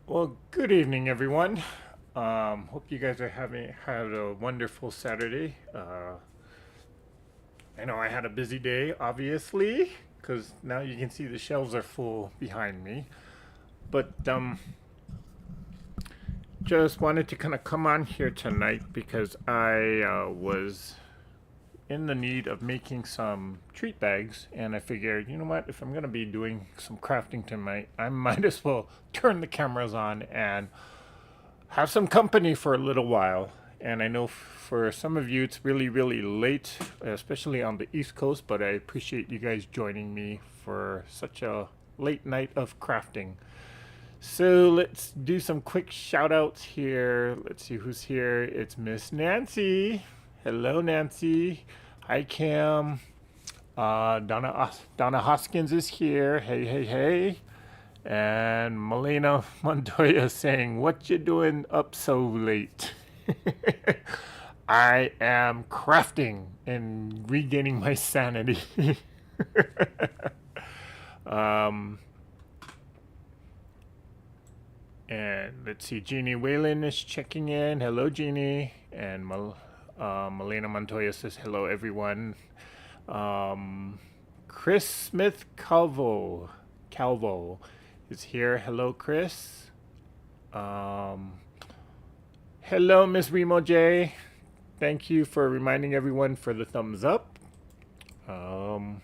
Well, good evening, everyone. Hope you guys are had a wonderful Saturday. I know I had a busy day, obviously, because now you can see the shelves are full behind me. But just wanted to kind of come on here tonight because I was in the need of making some treat bags, and I figured, you know what, if I'm gonna be doing some crafting tonight, I might as well turn the cameras on and have some company for a little while. And I know for some of you it's really, really late, especially on the East Coast, but I appreciate you guys joining me for such a late night of crafting. So let's do some quick shout outs here. Let's see who's here. It's Miss Nancy. Hello, Nancy. Hi, Kim. Donna Hoskins is here. Hey, hey, hey. And Melina Montoya saying, "What you doing up so late?" I am crafting and regaining my sanity. um, and let's see, Jeannie Whalen is checking in. Hello, Jeannie. And Melina Montoya says, "Hello, everyone." Um, Chris Smith Calvo is here. Hello, Chris. Um, Hello, Miss Remo J. Thank you for reminding everyone for the thumbs up. Um,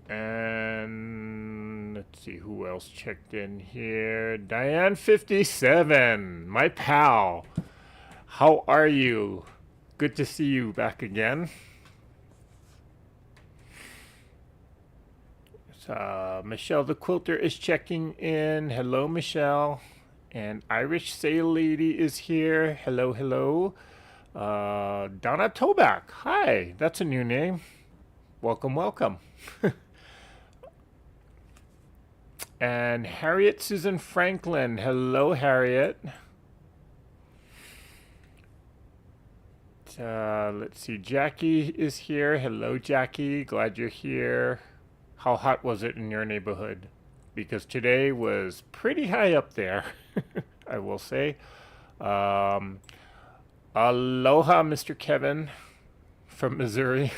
and let's see who else checked in here. Diane57, my pal. How are you? Good to see you back again. Michelle the Quilter is checking in. Hello, Michelle. And Irish Sail Lady is here. Hello, hello. Donna Toback. Hi, that's a new name. Welcome, welcome. And Harriet Susan Franklin. Hello, Harriet. Let's see. Jackie is here. Hello, Jackie. Glad you're here. How hot was it in your neighborhood? Because today was pretty high up there, I will say. Um, Aloha, Mr. Kevin from Missouri.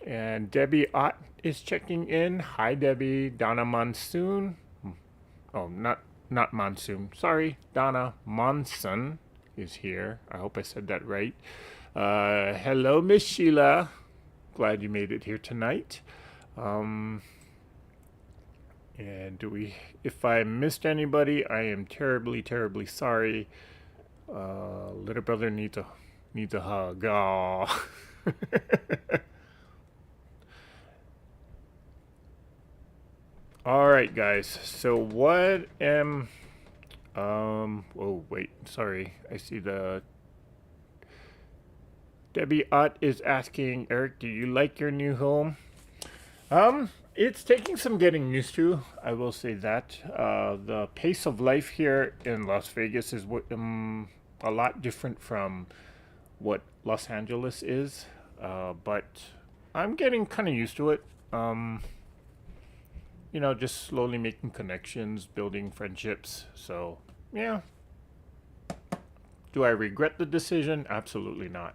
And Debbie Ott is checking in. Hi, Debbie. Donna Monsoon. Oh, not Monsoon. Sorry, Donna Monson is here. I hope I said that right. Hello, Miss Sheila. Glad you made it here tonight. And if I missed anybody, I am terribly, terribly sorry. Little brother needs a hug. Aww. All right, guys. So what am oh wait, sorry. I see the Debbie Ott is asking, Eric, do you like your new home? It's taking some getting used to. I will say that. The pace of life here in Las Vegas is a lot different from what Los Angeles is. But I'm getting kind of used to it. Just slowly making connections, building friendships. So, yeah. Do I regret the decision? Absolutely not.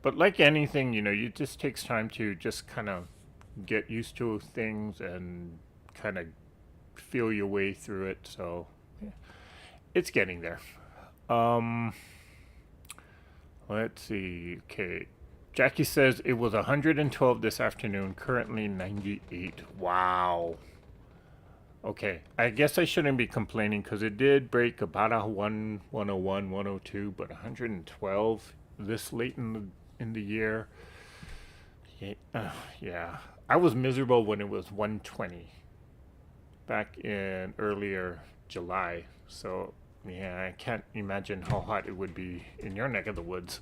But like anything, it just takes time to just kind of get used to things and kind of feel your way through it. So, yeah, it's getting there. Um, let's see. Okay. Jackie says it was 112 this afternoon, currently 98. Wow. Okay, I guess I shouldn't be complaining because it did break about a 101, 102, but 112 this late in the year. Yeah, yeah. I was miserable when it was 120 back in earlier July. So, yeah, I can't imagine how hot it would be in your neck of the woods.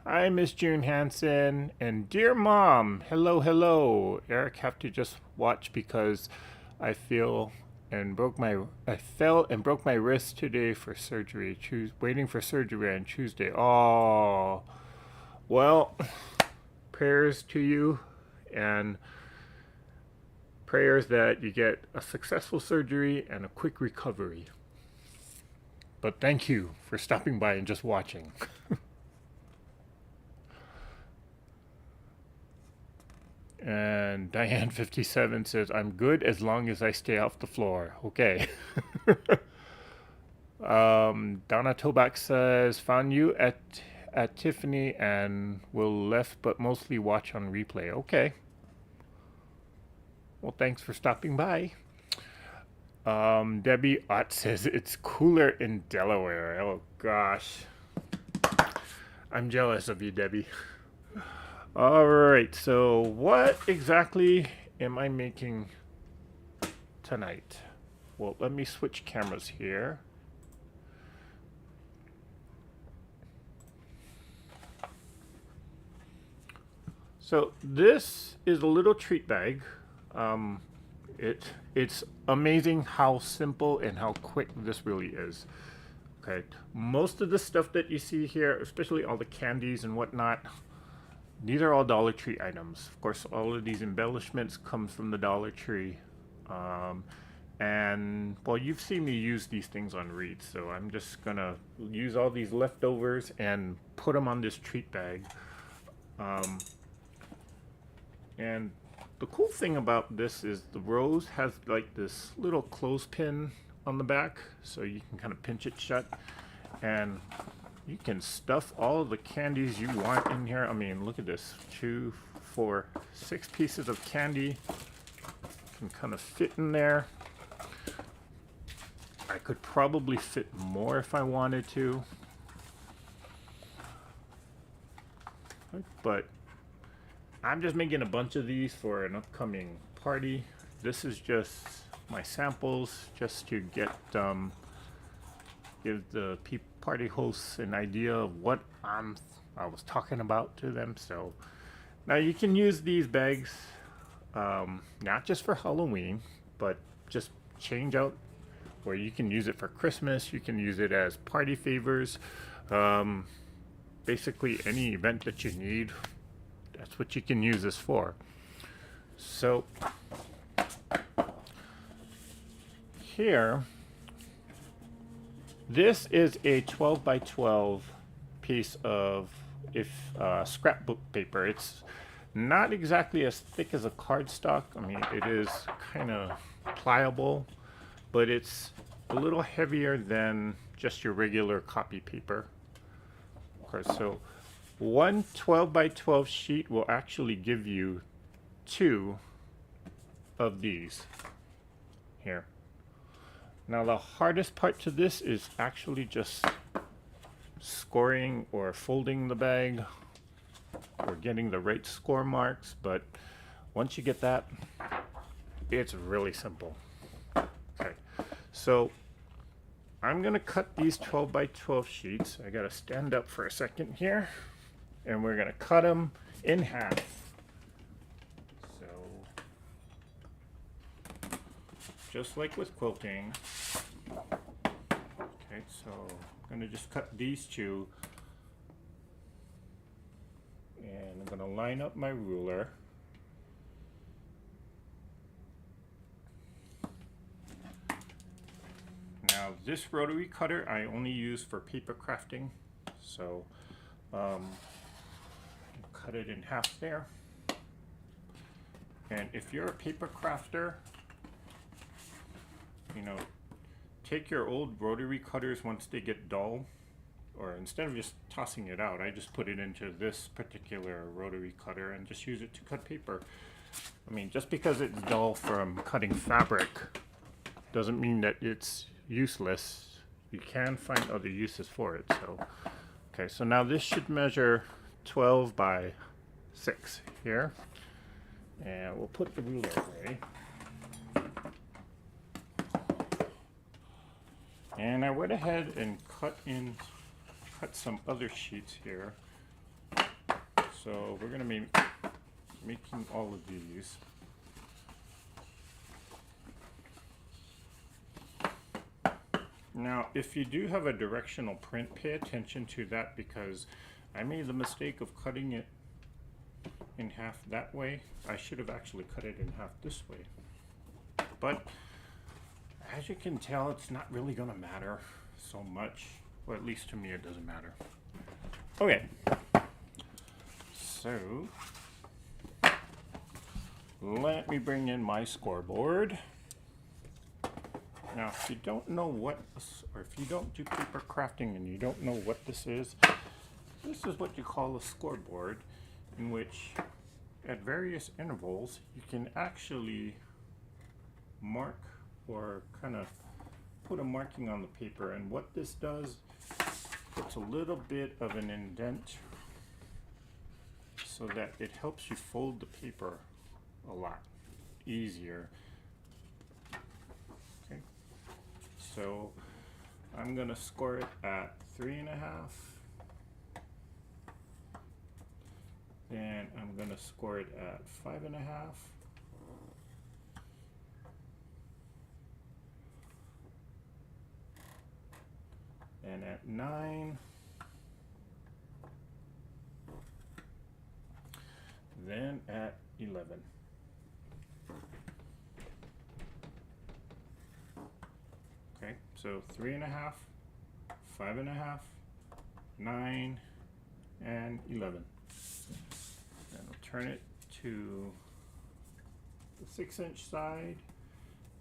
Hi, Miss June Hansen. And dear mom, hello, hello. Eric have to just watch because I feel and I fell and broke my wrist today for surgery. Waiting for surgery on Tuesday. Oh, well, prayers to you, and prayers that you get a successful surgery and a quick recovery. But thank you for stopping by and just watching. And Diane57 says, I'm good as long as I stay off the floor. Okay. Donna Toback says, found you at Tiffany and will left but mostly watch on replay. Okay. Well, thanks for stopping by. Debbie Ott says, it's cooler in Delaware. Oh, gosh. I'm jealous of you, Debbie. All right, so what exactly am I making tonight? Well, let me switch cameras here. So this is a little treat bag. It's amazing how simple and how quick this really is. Okay, most of the stuff that you see here, especially all the candies and whatnot, these are all Dollar Tree items. Of course, all of these embellishments come from the Dollar Tree. And, well, you've seen me use these things on Reed, so I'm just going to use all these leftovers and put them on this treat bag. And the cool thing about this is the rose has like this little clothespin on the back, so you can kind of pinch it shut. And you can stuff all of the candies you want in here. I mean, look at this. 2, 4, 6 pieces of candy can kind of fit in there. I could probably fit more if I wanted to. But I'm just making a bunch of these for an upcoming party. This is just my samples, just to get give the party hosts an idea of what I was talking about to them. So now you can use these bags not just for Halloween, but just change out, where you can use it for Christmas, you can use it as party favors, basically any event that you need. That's what you can use this for. So here, this is a 12 by 12 piece of scrapbook paper. It's not exactly as thick as a cardstock. I mean, it is kind of pliable, but it's a little heavier than just your regular copy paper. Of course, so one 12 by 12 sheet will actually give you 2 of these here. Now the hardest part to this is actually just scoring or folding the bag or getting the right score marks, but once you get that, it's really simple. Okay, so I'm gonna cut these 12 by 12 sheets. I gotta stand up for a second here, and we're gonna cut them in half. So just like with quilting. Okay, so I'm gonna just cut these 2, and I'm gonna line up my ruler. Now this rotary cutter I only use for paper crafting, so cut it in half there. And if you're a paper crafter, you know, take your old rotary cutters once they get dull, or instead of just tossing it out, I just put it into this particular rotary cutter and just use it to cut paper. I mean, just because it's dull from cutting fabric doesn't mean that it's useless. You can find other uses for it. So, okay, so now this should measure 12 by 6 here, and we'll put the ruler away. And I went ahead and cut some other sheets here. So we're going to be making all of these. Now, if you do have a directional print, pay attention to that, because I made the mistake of cutting it in half that way. I should have actually cut it in half this way. But as you can tell, it's not really going to matter so much. Or at least to me, it doesn't matter. Okay. So, let me bring in my scoreboard. Now, if you don't know what, or if you don't do paper crafting and you don't know what this is what you call a scoreboard, in which at various intervals you can actually mark or kind of put a marking on the paper. And what this does, it's a little bit of an indent so that it helps you fold the paper a lot easier. Okay, so I'm gonna score it at 3.5. Then I'm gonna score it at 5.5. And at 9. Then at 11. Okay, so 3.5, 5.5, 9, and 11. And I'll turn it to the 6-inch side,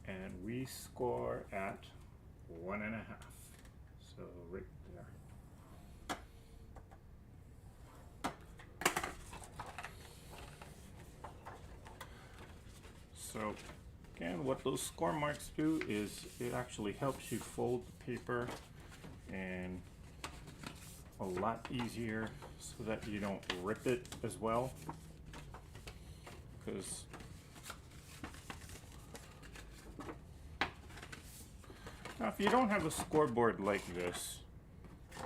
and we score at 1.5. So right there. So again, what those score marks do is it actually helps you fold the paper and a lot easier, so that you don't rip it as well. Because now, if you don't have a scoreboard like this,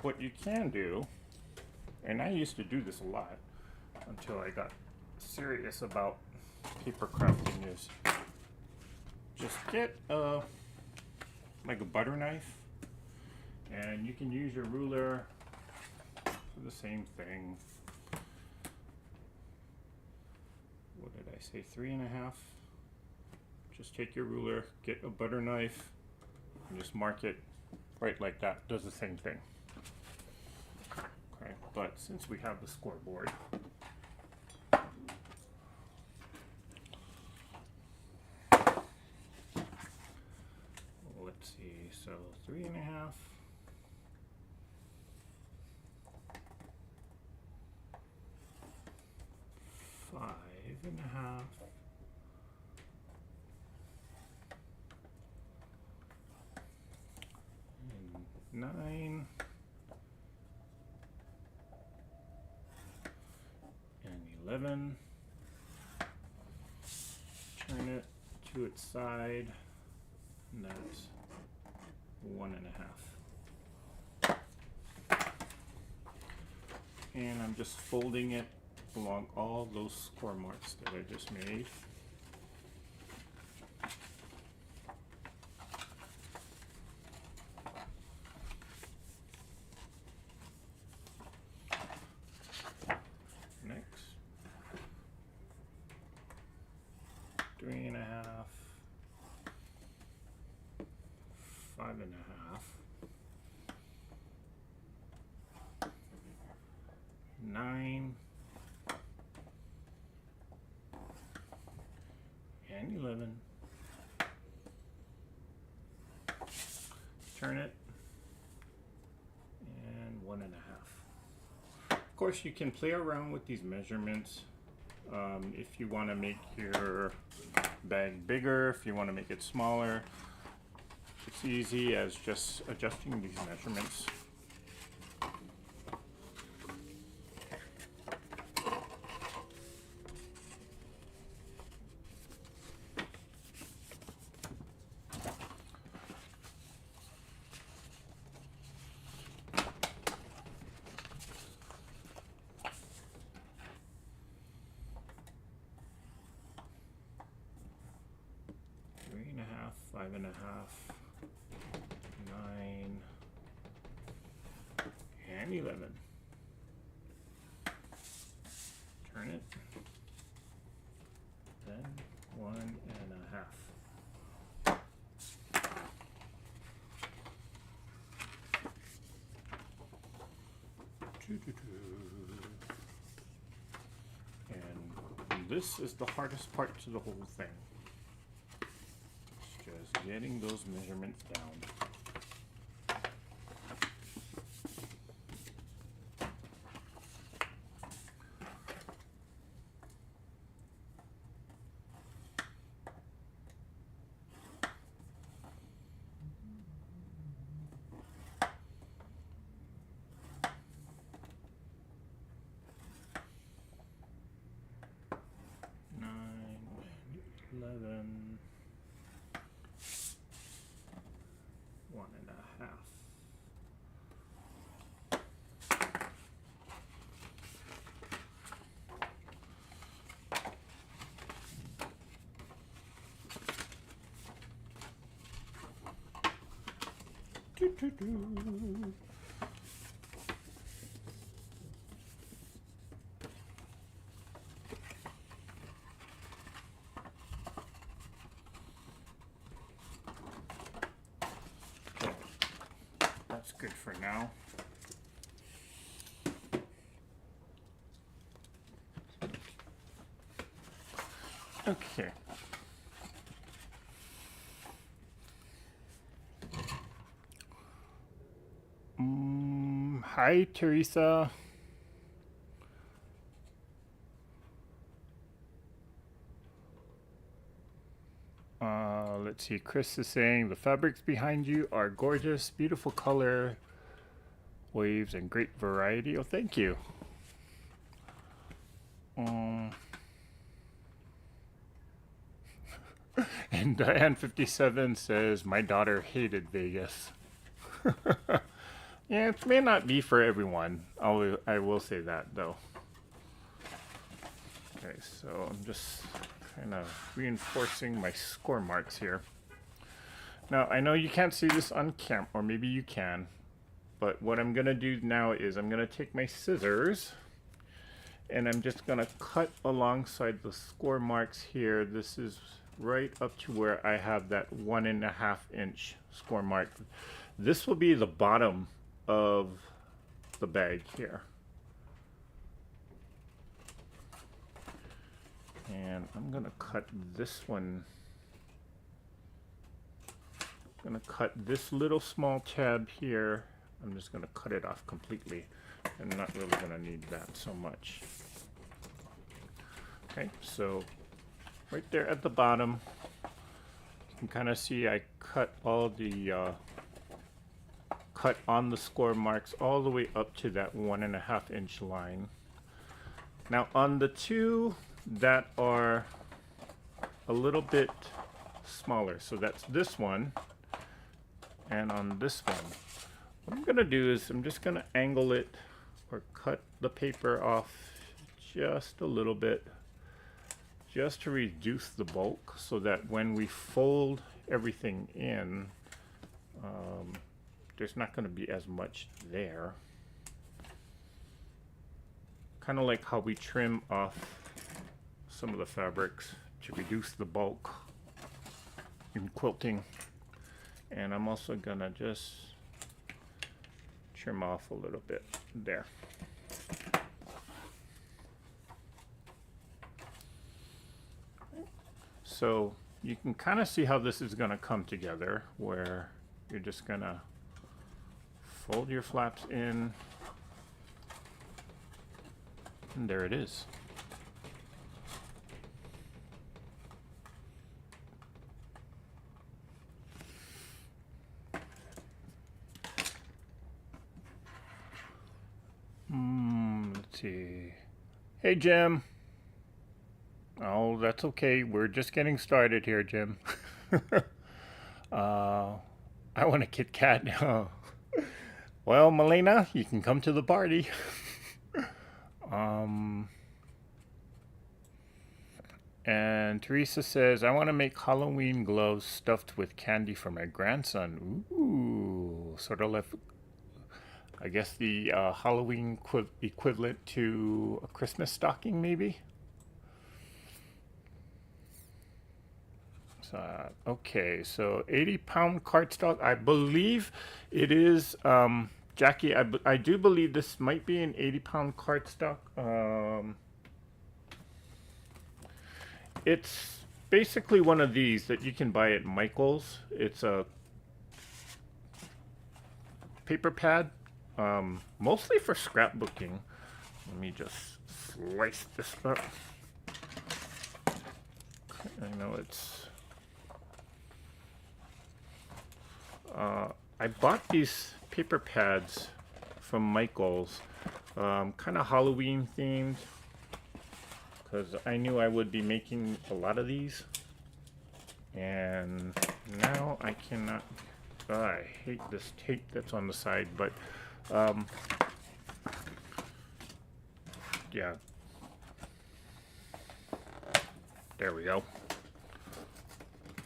what you can do, and I used to do this a lot until I got serious about paper crafting, is just get like a butter knife, and you can use your ruler for the same thing. What did I say, 3.5? Just take your ruler, get a butter knife, and just mark it right like that. Does the same thing. Okay, but since we have the scoreboard, let's see, so 3.5. 5.5. And 9. And 11. Turn it to its side, and that's 1.5. And I'm just folding it along all those score marks that I just made. Next, 3.5, 5.5, 9, and 11. Turn it, and 1.5. Of course, you can play around with these measurements if you want to make your bag bigger, if you want to make it smaller. It's easy as just adjusting these measurements. Three and a half, 5.5, 9, and 11. Turn it. Then 1.5. And this is the hardest part to the whole thing. It's just getting those measurements down. Eleven, 1.5. That's good for now. Okay. Hi, Teresa. Let's see. Chris is saying the fabrics behind you are gorgeous, beautiful color, waves, and great variety. Oh, thank you. And Diane57 says, my daughter hated Vegas. Yeah, it may not be for everyone. I will say that, though. Okay, so I'm just kind of reinforcing my score marks here. Now, I know you can't see this on camera, or maybe you can, but what I'm going to do now is I'm going to take my scissors and I'm just going to cut alongside the score marks here. This is right up to where I have that 1.5 inch score mark. This will be the bottom of the bag here. And I'm going to cut this one. I'm going to cut this little small tab here. I'm just going to cut it off completely. I'm not really going to need that so much. Okay, so right there at the bottom, you can kind of see I cut all the cut on the score marks all the way up to that 1.5 inch line. Now on the two that are a little bit smaller, so that's this one and on this one, what I'm gonna do is I'm just gonna angle it or cut the paper off just a little bit, just to reduce the bulk, so that when we fold everything in, there's not going to be as much there. Kind of like how we trim off some of the fabrics to reduce the bulk in quilting. And I'm also going to just trim off a little bit there. So you can kind of see how this is going to come together, where you're just going to fold your flaps in, and there it is. Let's see. Hey, Jim. Oh, that's okay. We're just getting started here, Jim. I want a Kit Kat now. Well, Melina, you can come to the party. And Teresa says, I want to make Halloween gloves stuffed with candy for my grandson. Ooh. So sort of left, I guess the Halloween equivalent to a Christmas stocking, maybe. Okay, so 80-pound cardstock. I believe it is, Jackie. I do believe this might be an 80-pound cardstock. It's basically one of these that you can buy at Michael's. It's a paper pad, mostly for scrapbooking. Let me just slice this up. I know it's. I bought these paper pads from Michael's, kind of Halloween themed, because I knew I would be making a lot of these, and now I cannot. I hate this tape that's on the side, but yeah, there we go.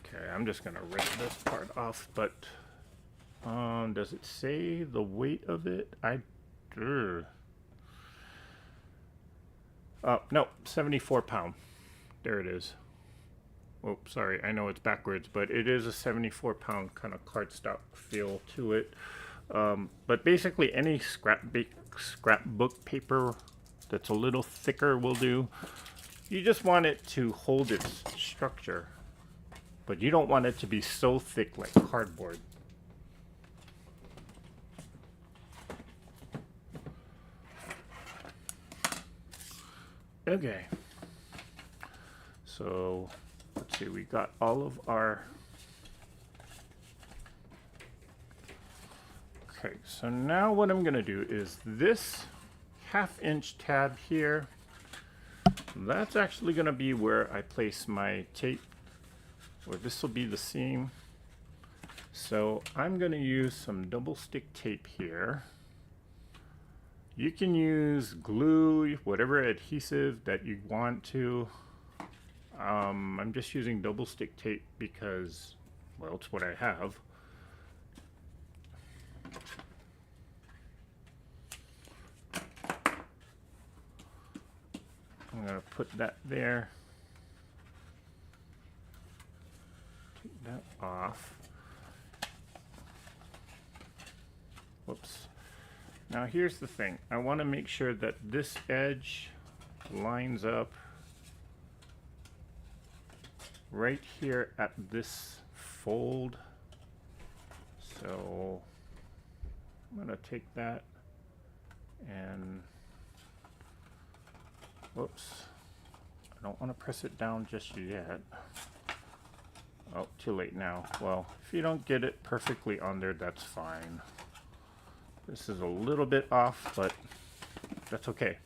Okay, I'm just gonna rip this part off, but does it say the weight of it? No, 74 pound. There it is. Oh, sorry, I know it's backwards, but it is a 74-pound kind of cardstock feel to it. But basically, any scrapbook paper that's a little thicker will do. You just want it to hold its structure, but you don't want it to be so thick like cardboard. Okay, so let's see, we got all of our. Okay, so now what I'm gonna do is this 1/2-inch tab here, that's actually gonna be where I place my tape, or this will be the seam. So I'm gonna use some double stick tape here. You can use glue, whatever adhesive that you want to. I'm just using double stick tape because, well, it's what I have. I'm gonna put that there. Take that off. Whoops. Now here's the thing. I want to make sure that this edge lines up right here at this fold. So I'm going to take that and, whoops, I don't want to press it down just yet. Oh, too late now. Well, if you don't get it perfectly on there, that's fine. This is a little bit off, but that's okay.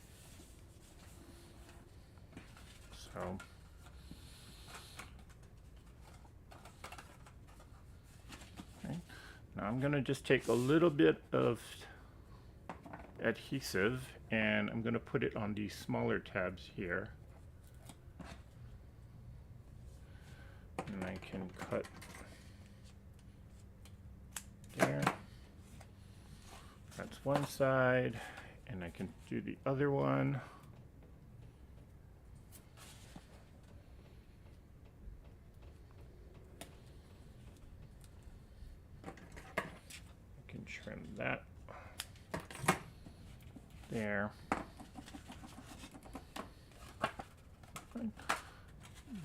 So okay. Now I'm going to just take a little bit of adhesive and I'm going to put it on these smaller tabs here. And I can cut there. That's one side, and I can do the other one. I can trim that there.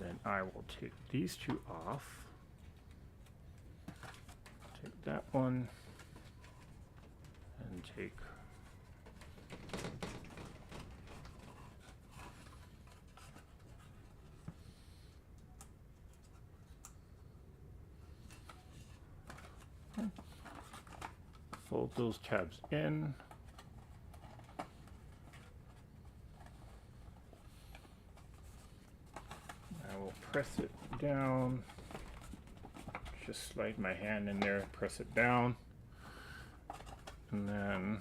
Then I will take these two off. Take that one. And take fold those tabs in. I will press it down. Just slide my hand in there, press it down. And then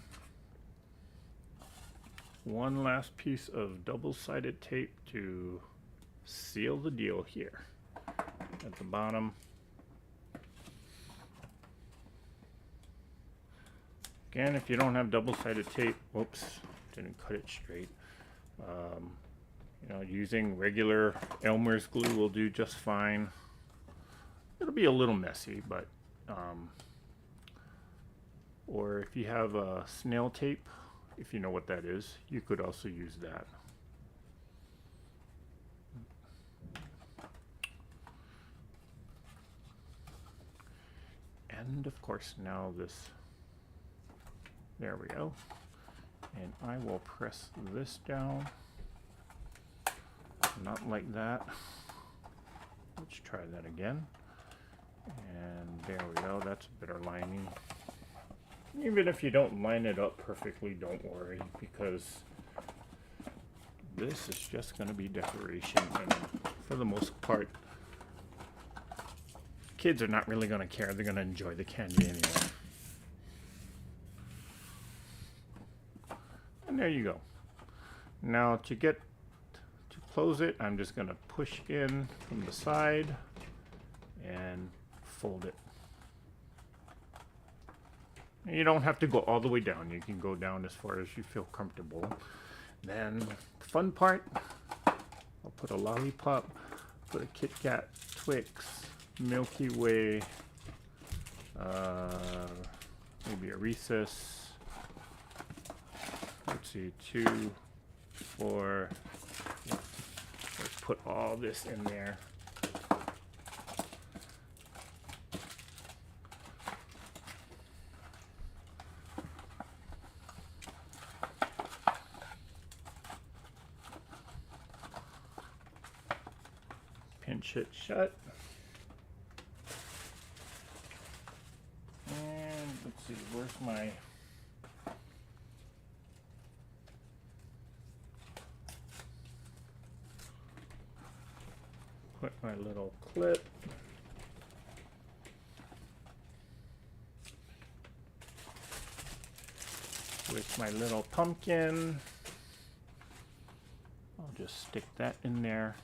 one last piece of double-sided tape to seal the deal here at the bottom. Again, if you don't have double-sided tape, whoops, didn't cut it straight. You know, using regular Elmer's glue will do just fine. It'll be a little messy, but or if you have snail tape, if you know what that is, you could also use that. And of course now this, there we go. And I will press this down. Not like that. Let's try that again. And there we go, that's a better lining. Even if you don't line it up perfectly, don't worry, because this is just going to be decoration, and for the most part, kids are not really going to care. They're going to enjoy the candy anyway. And there you go. Now to close it, I'm just going to push in from the side and fold it. You don't have to go all the way down. You can go down as far as you feel comfortable. Then the fun part, I'll put a lollipop, put a Kit Kat, Twix, Milky Way, maybe a Reese's. Let's see, 2, 4. Let's put all this in there. Pinch it shut. And let's see, where's my put my little clip. With my little pumpkin. I'll just stick that in there.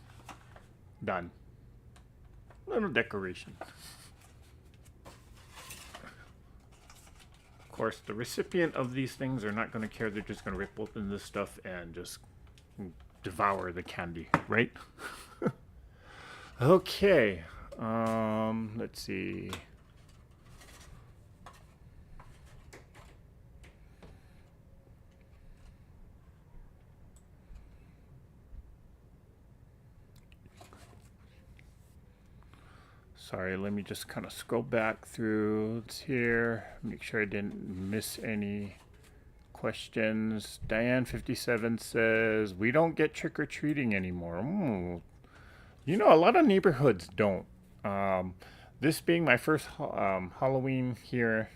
Done. Little decoration. Of course, the recipient of these things are not going to care. They're just going to rip open this stuff and just devour the candy, right? Okay. Let's see. Sorry, let me just kind of scroll back through here, make sure I didn't miss any questions. Diane57 says, we don't get trick-or-treating anymore. You know, a lot of neighborhoods don't. This being my first Halloween here,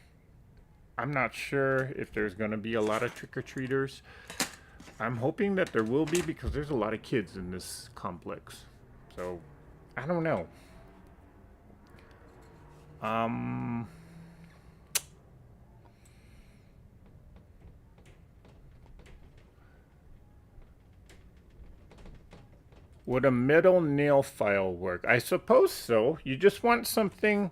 I'm not sure if there's going to be a lot of trick-or-treaters. I'm hoping that there will be, because there's a lot of kids in this complex. So, I don't know. Would a metal nail file work? I suppose so. You just want something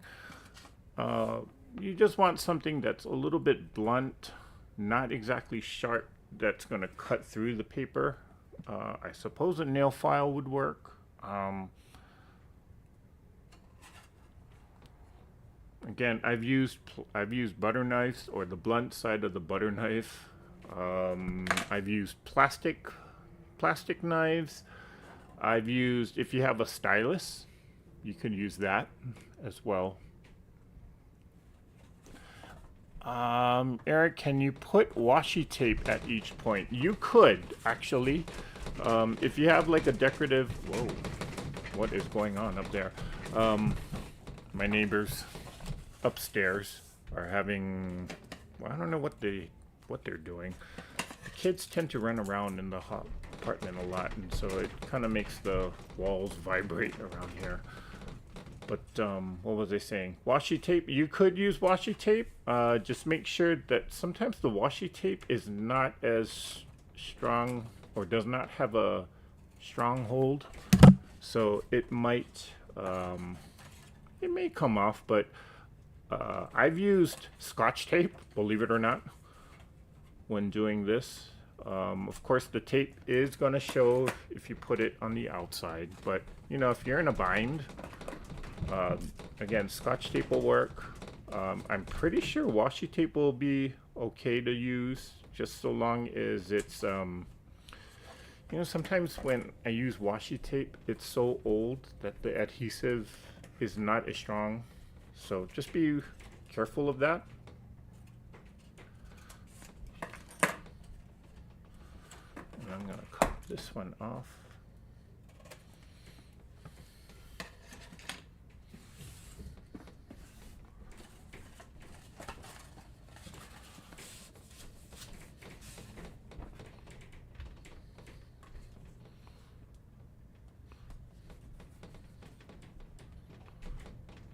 that's a little bit blunt, not exactly sharp, that's going to cut through the paper. I suppose a nail file would work. Again, I've used butter knives, or the blunt side of the butter knife. I've used plastic knives. I've used, if you have a stylus, you can use that as well. Eric, can you put washi tape at each point? You could, actually. If you have like a decorative, whoa, what is going on up there? My neighbors upstairs are having, well, I don't know what they're doing. The kids tend to run around in the apartment a lot, and so it kind of makes the walls vibrate around here. But what was I saying? Washi tape. You could use washi tape. Just make sure that sometimes the washi tape is not as strong, or does not have a strong hold, so it might it may come off. But I've used Scotch tape, believe it or not. when doing this. Of course, the tape is going to show if you put it on the outside, but you know, if you're in a bind, again, Scotch tape will work. I'm pretty sure washi tape will be okay to use, just so long as it's, you know, sometimes when I use washi tape, it's so old that the adhesive is not as strong. So just be careful of that. And I'm going to cut this one off.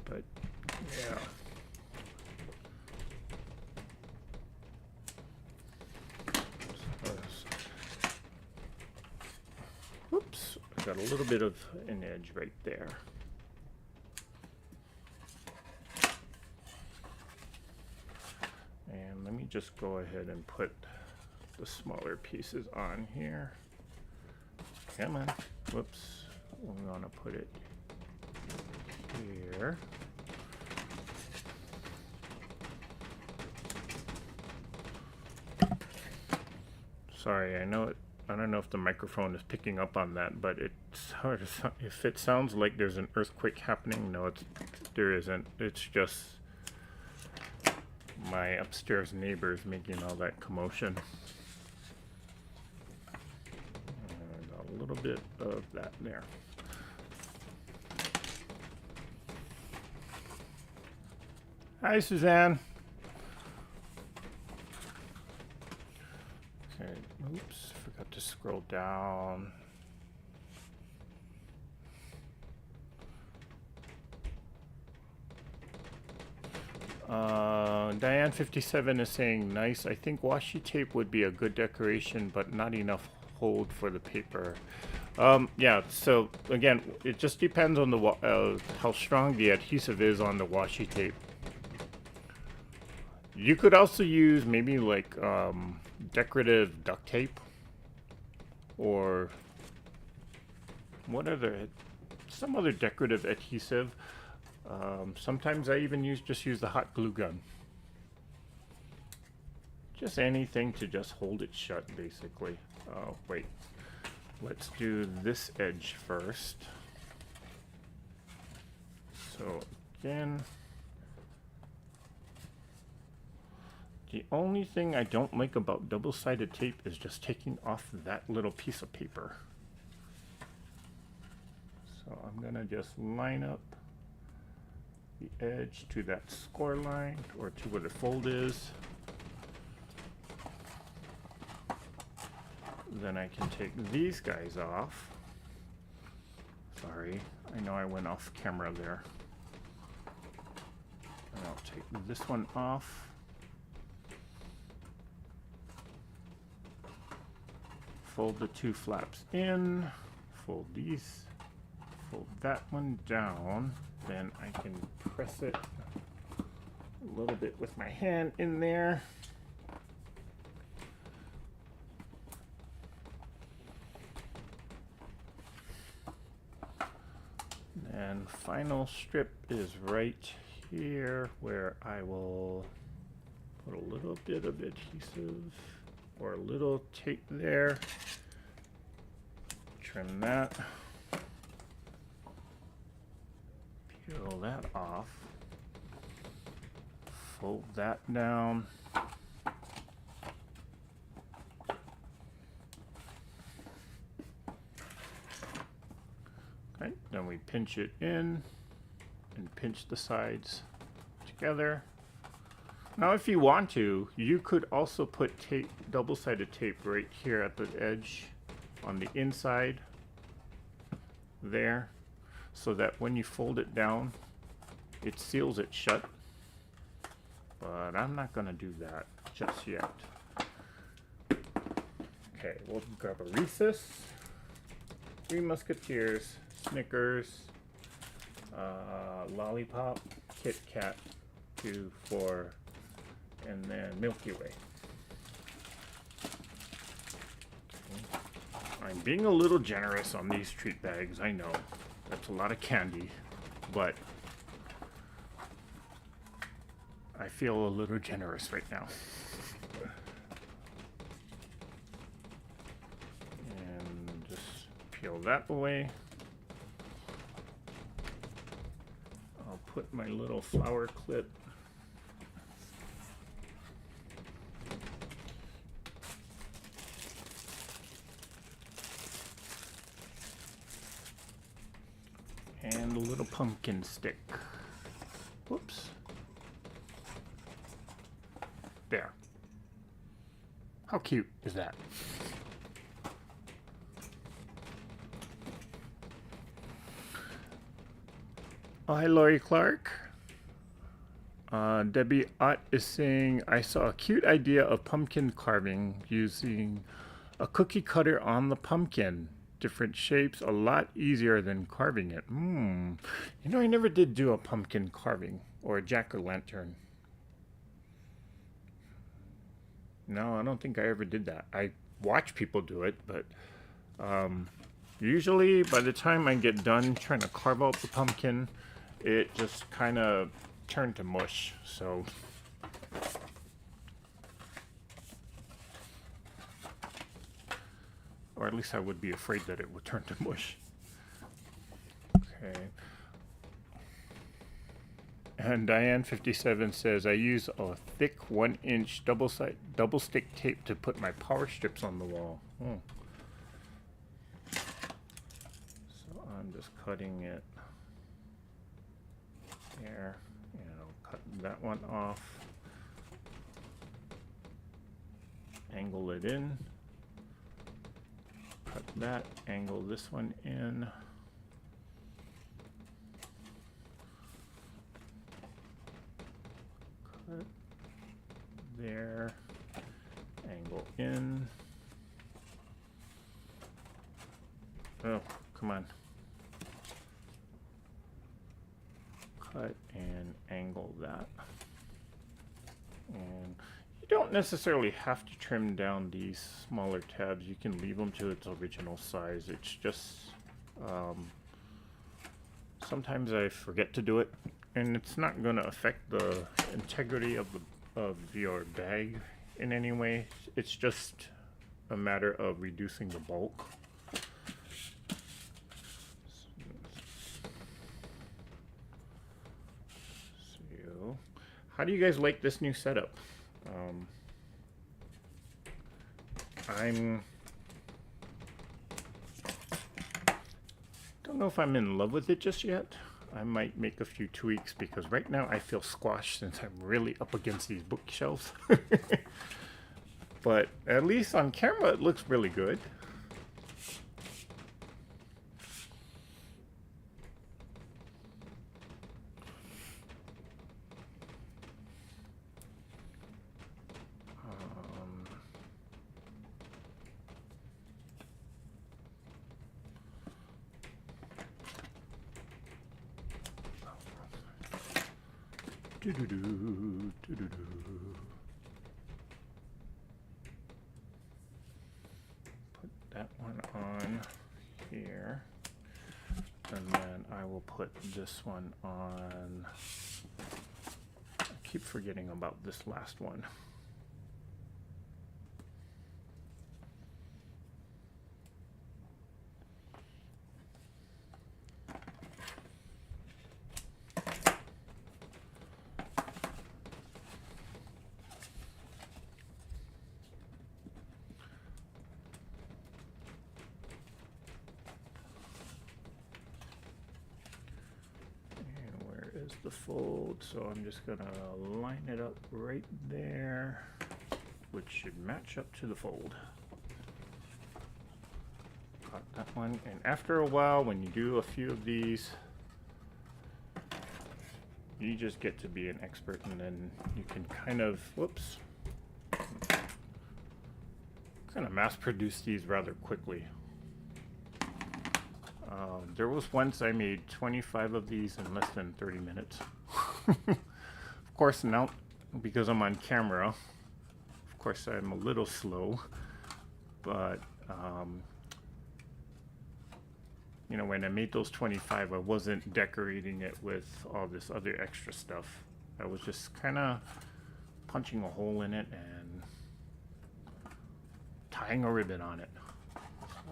But yeah. Whoops, I got a little bit of an edge right there. And let me just go ahead and put the smaller pieces on here. Come on. Whoops. We're going to put it here. Sorry, I know it. I don't know if the microphone is picking up on that, but it's hard. If it sounds like there's an earthquake happening, no, there isn't. It's just my upstairs neighbors making all that commotion. And a little bit of that there. Hi, Suzanne. Okay, oops, forgot to scroll down. Diane57 is saying nice. I think washi tape would be a good decoration, but not enough hold for the paper. Yeah, so again, it just depends on the how strong the adhesive is on the washi tape. You could also use maybe like decorative duct tape, or some other decorative adhesive. Sometimes I even just use the hot glue gun. Just anything to just hold it shut, basically. Oh, wait. Let's do this edge first. So again, the only thing I don't like about double-sided tape is just taking off that little piece of paper. So I'm gonna just line up the edge to that score line, or to where the fold is. Then I can take these guys off. Sorry, I know I went off camera there. And I'll take this one off. Fold the two flaps in, fold these, fold that one down. Then I can press it a little bit with my hand in there. And final strip is right here, where I will put a little bit of adhesive or a little tape there. Trim that. Peel that off. Fold that down. Okay, then we pinch it in and pinch the sides together. Now if you want to, you could also put tape, double-sided tape right here at the edge on the inside there, so that when you fold it down, it seals it shut. But I'm not gonna do that just yet. Okay, we'll grab a Reese's, Three Musketeers, Snickers, Lollipop, Kit Kat, 2, 4, and then Milky Way. I'm being a little generous on these treat bags. I know that's a lot of candy, but I feel a little generous right now. And just peel that away. I'll put my little flower clip and a little pumpkin stick. Whoops. There. How cute is that? Oh, hi, Lori Clark. Debbie Ott is saying, I saw a cute idea of pumpkin carving using a cookie cutter on the pumpkin. Different shapes, a lot easier than carving it. You know, I never did do a pumpkin carving or a jack-o'-lantern. No, I don't think I ever did that. I watch people do it, but usually by the time I get done trying to carve out the pumpkin, it just kind of turned to mush. So or at least I would be afraid that it would turn to mush. Okay. And Diane57 says, I use a thick 1-inch double stick tape to put my power strips on the wall. So I'm just cutting it there, and I'll cut that one off, angle it in, cut that, angle this one in. There, angle in. Oh, come on. Cut and angle that. And you don't necessarily have to trim down these smaller tabs. You can leave them to its original size. It's just sometimes I forget to do it, and it's not going to affect the integrity of your bag in any way. It's just a matter of reducing the bulk. So, how do you guys like this new setup? Don't know if I'm in love with it just yet. I might make a few tweaks because right now I feel squashed since I'm really up against these bookshelves. But at least on camera it looks really good. Put that one on here, and then I will put this one on. I keep forgetting about this last one. The fold, so I'm just gonna line it up right there, which should match up to the fold. Got that one, and after a while, when you do a few of these, you just get to be an expert, and then you can kind of, kind of mass produce these rather quickly. There was once I made 25 of these in less than 30 minutes. Of course, now, because I'm on camera, of course I'm a little slow, but you know, when I made those 25, I wasn't decorating it with all this other extra stuff. I was just kind of punching a hole in it and tying a ribbon on it.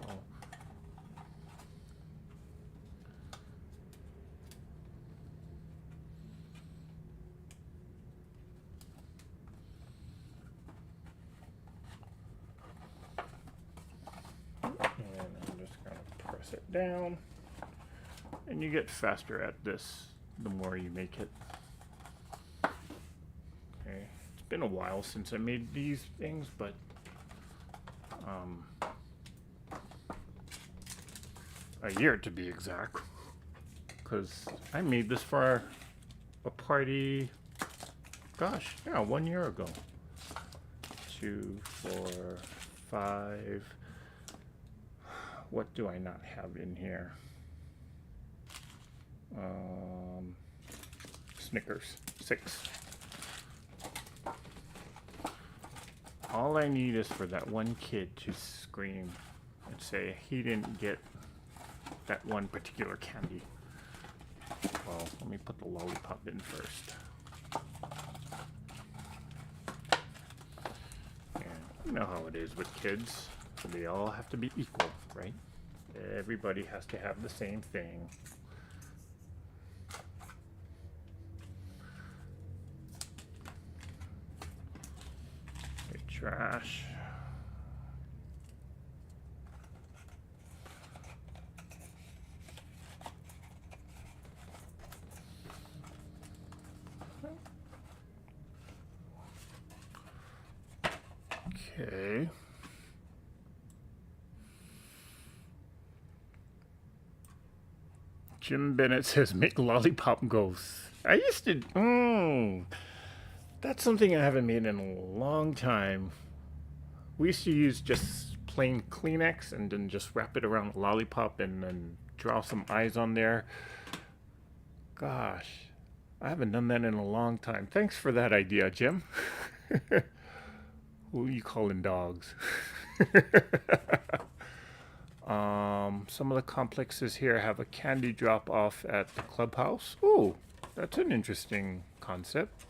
So, and I'm just going to press it down. And you get faster at this the more you make it. Okay, it's been a while since I made these things, but a year to be exact, because I made this for a party, gosh, yeah, 1 year ago. 2, 4, 5. What do I not have in here? Snickers, 6. All I need is for that one kid to scream and say he didn't get that one particular candy. Well, let me put the lollipop in first. And you know how it is with kids. They all have to be equal, right? Everybody has to have the same thing. Okay, trash. Okay. Jim Bennett says, make lollipop ghosts. I used to, that's something I haven't made in a long time. We used to use just plain Kleenex and then just wrap it around the lollipop and then draw some eyes on there. Gosh, I haven't done that in a long time. Thanks for that idea, Jim. Who are you calling dogs? Some of the complexes here have a candy drop off at the clubhouse. Ooh, that's an interesting concept.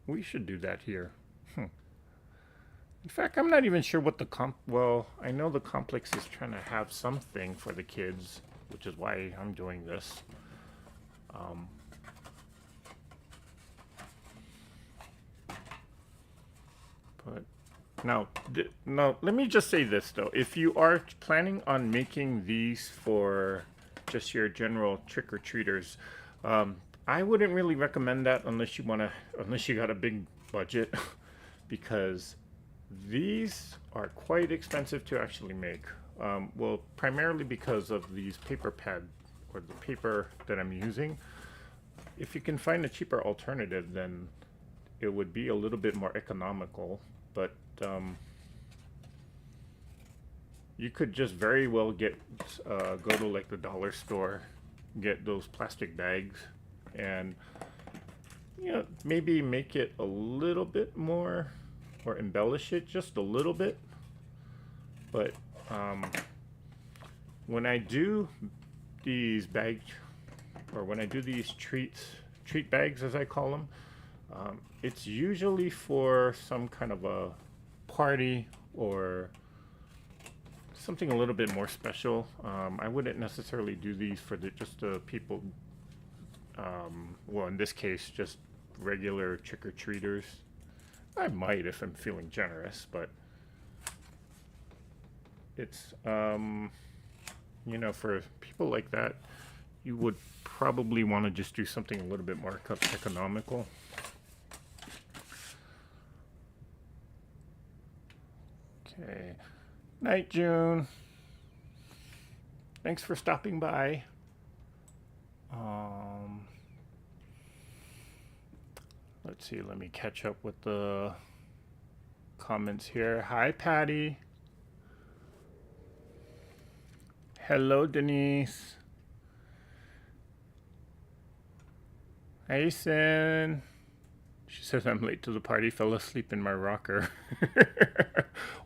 We should do that here. In fact, I'm not even sure what the well, I know the complex is trying to have something for the kids, which is why I'm doing this. But now, let me just say this though. If you are planning on making these for just your general trick-or-treaters, I wouldn't really recommend that unless you got a big budget, because these are quite expensive to actually make. Well, primarily because of these paper pad, or the paper that I'm using. If you can find a cheaper alternative, then it would be a little bit more economical. But you could just very well get go to like the dollar store, get those plastic bags, and maybe make it a little bit more, or embellish it just a little bit. But when I do these bags, or when I do these treat bags as I call them, it's usually for some kind of a party or something a little bit more special. I wouldn't necessarily do these for just the people, well, in this case, just regular trick-or-treaters. I might if I'm feeling generous, but it's, for people like that, you would probably want to just do something a little bit more economical. Okay. Night, June. Thanks for stopping by. Let's see, let me catch up with the comments here. Hi, Patty. Hello, Denise. Hey, Sin. She says I'm late to the party, fell asleep in my rocker.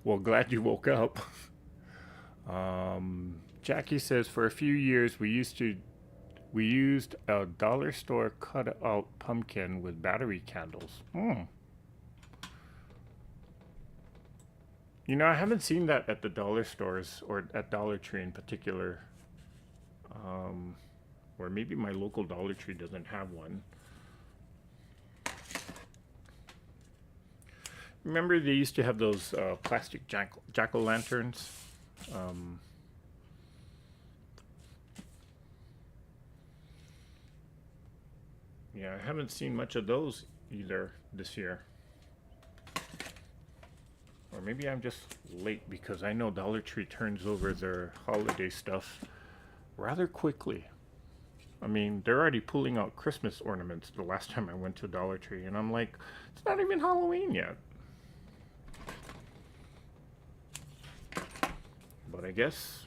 Well, glad you woke up. Jackie says for a few years we used a dollar store cut out pumpkin with battery candles. You know, I haven't seen that at the dollar stores or at Dollar Tree in particular. Or maybe my local Dollar Tree doesn't have one. Remember they used to have those plastic jack-o'-lanterns? Yeah, I haven't seen much of those either this year. Or maybe I'm just late because I know Dollar Tree turns over their holiday stuff rather quickly. I mean, they're already pulling out Christmas ornaments the last time I went to Dollar Tree, and I'm like, it's not even Halloween yet. But I guess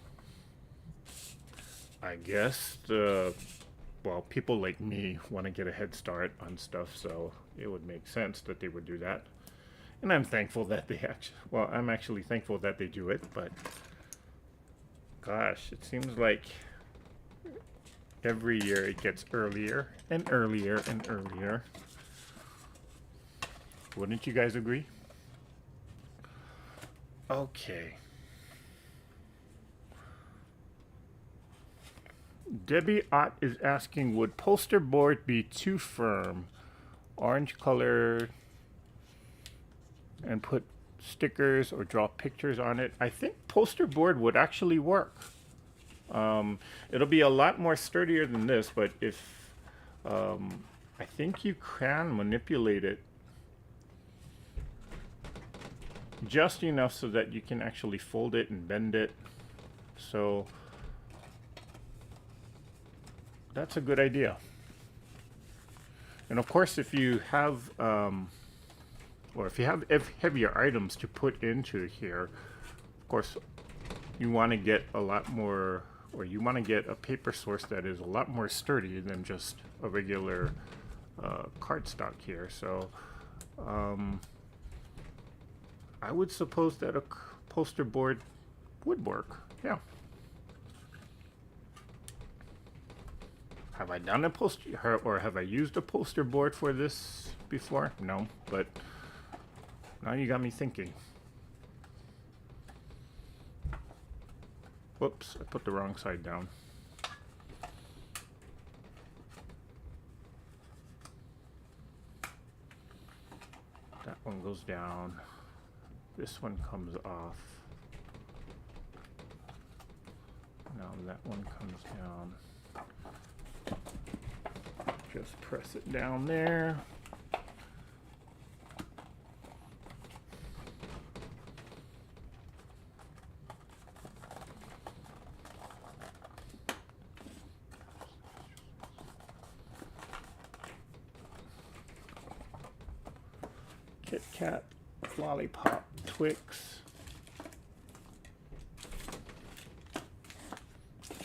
well, people like me want to get a head start on stuff, so it would make sense that they would do that. And I'm thankful that I'm actually thankful that they do it, but gosh, it seems like every year it gets earlier and earlier and earlier. Wouldn't you guys agree? Okay. Debbie Ott is asking, would poster board be too firm? Orange color and put stickers or draw pictures on it. I think poster board would actually work. It'll be a lot more sturdier than this, but if I think you can manipulate it just enough so that you can actually fold it and bend it. So that's a good idea. And of course, if you have heavier items to put into here, of course, you want to get a lot more, or you want to get a paper source that is a lot more sturdy than just a regular cardstock here. So I would suppose that a poster board would work. Yeah. Have I done a poster, or have I used a poster board for this before? No, but now you got me thinking. Whoops, I put the wrong side down. That one goes down. This one comes off. Now that one comes down. Just press it down there. Kit Kat, Lollipop, Twix.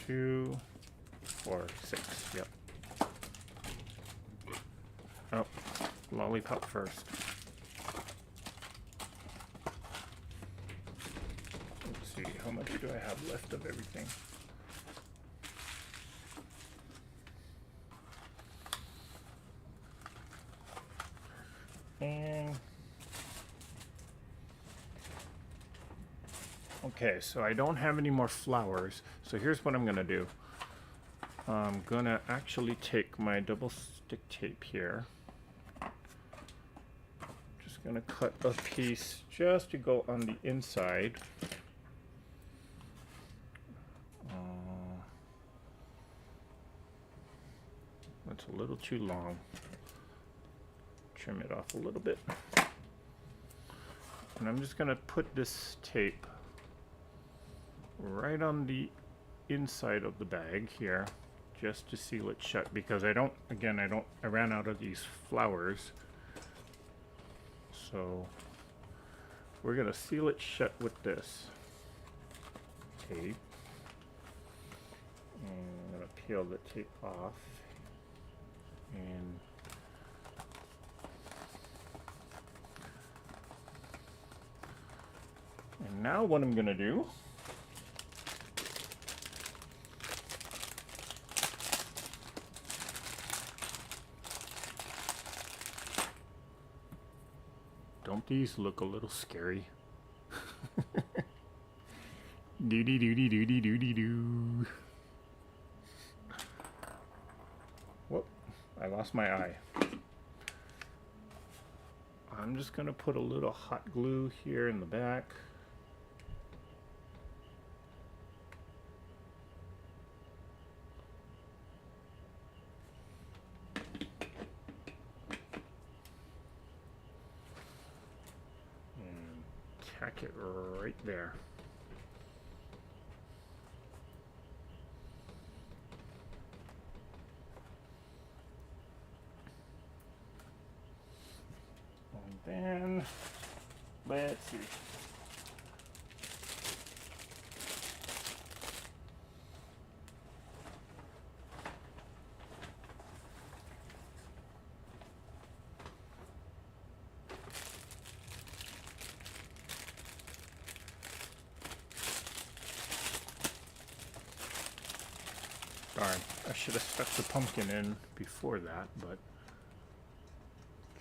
2, 4, 6. Yep. Oh, Lollipop first. Let's see, how much do I have left of everything? And okay, so I don't have any more flowers. So here's what I'm gonna do. I'm gonna actually take my double stick tape here. Just gonna cut a piece just to go on the inside. That's a little too long. Trim it off a little bit. And I'm just gonna put this tape right on the inside of the bag here, just to seal it shut, because I ran out of these flowers. So we're gonna seal it shut with this tape. And I'm gonna peel the tape off. And now what I'm gonna do These look a little scary. Doody doody doody doody doo. Whoop, I lost my eye. I'm just gonna put a little hot glue here in the back. And tack it right there. And then, let's see. Darn, I should have stuck the pumpkin in before that, but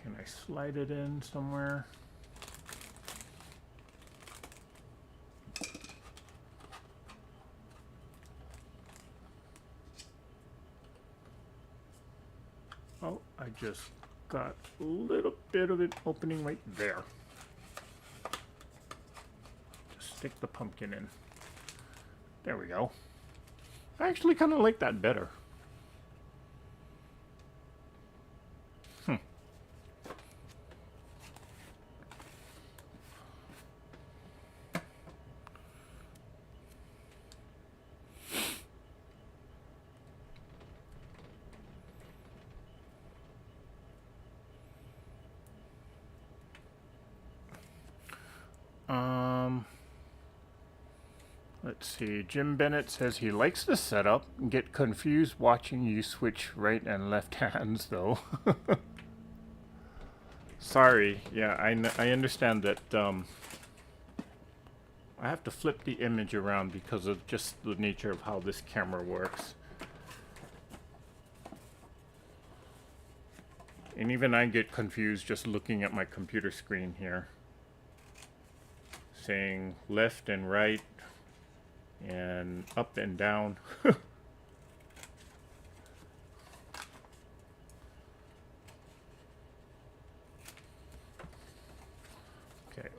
can I slide it in somewhere? Oh, I just got a little bit of an opening right there. Just stick the pumpkin in. There we go. I actually kind of like that better. Let's see. Jim Bennett says he likes the setup. Get confused watching you switch right and left hands, though. Sorry. Yeah, I understand that. I have to flip the image around because of just the nature of how this camera works. And even I get confused just looking at my computer screen here. Saying left and right and up and down. Okay,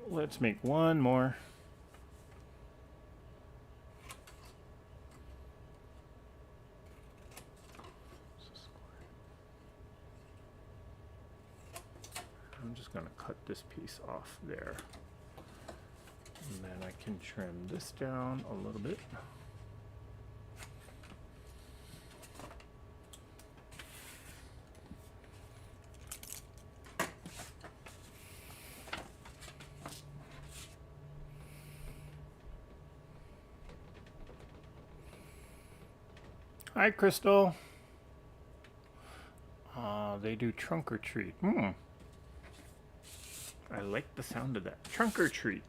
let's make one more. I'm just going to cut this piece off there. And then I can trim this down a little bit. Hi, Crystal. They do trunk or treat. I like the sound of that. Trunk or treat.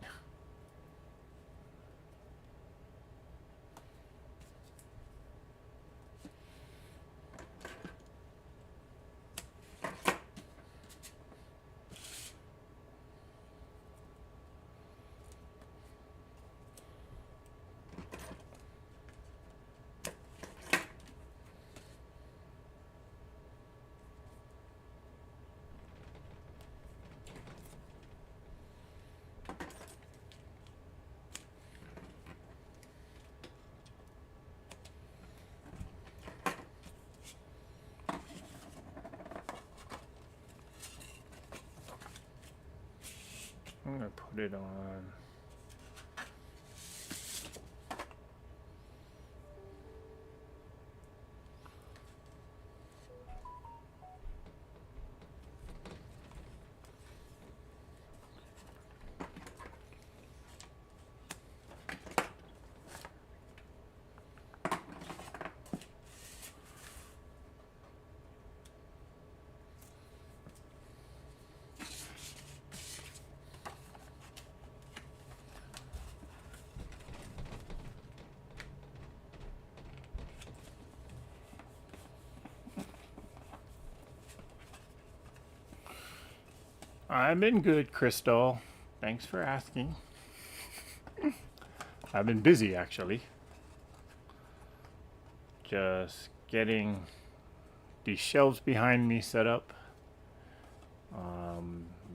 I'm going to put it on. I've been good, Crystal. Thanks for asking. I've been busy actually. Just getting these shelves behind me set up.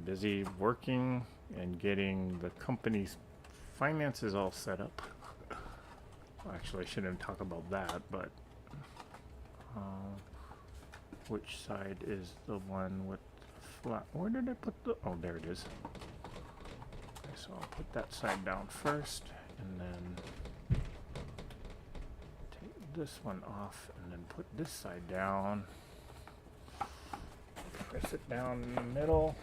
Busy working and getting the company's finances all set up. Well, actually, I shouldn't talk about that, but which side is the one with flat? Where did I put the? Oh, there it is. Okay, so I'll put that side down first, and then take this one off, and then put this side down. Press it down in the middle.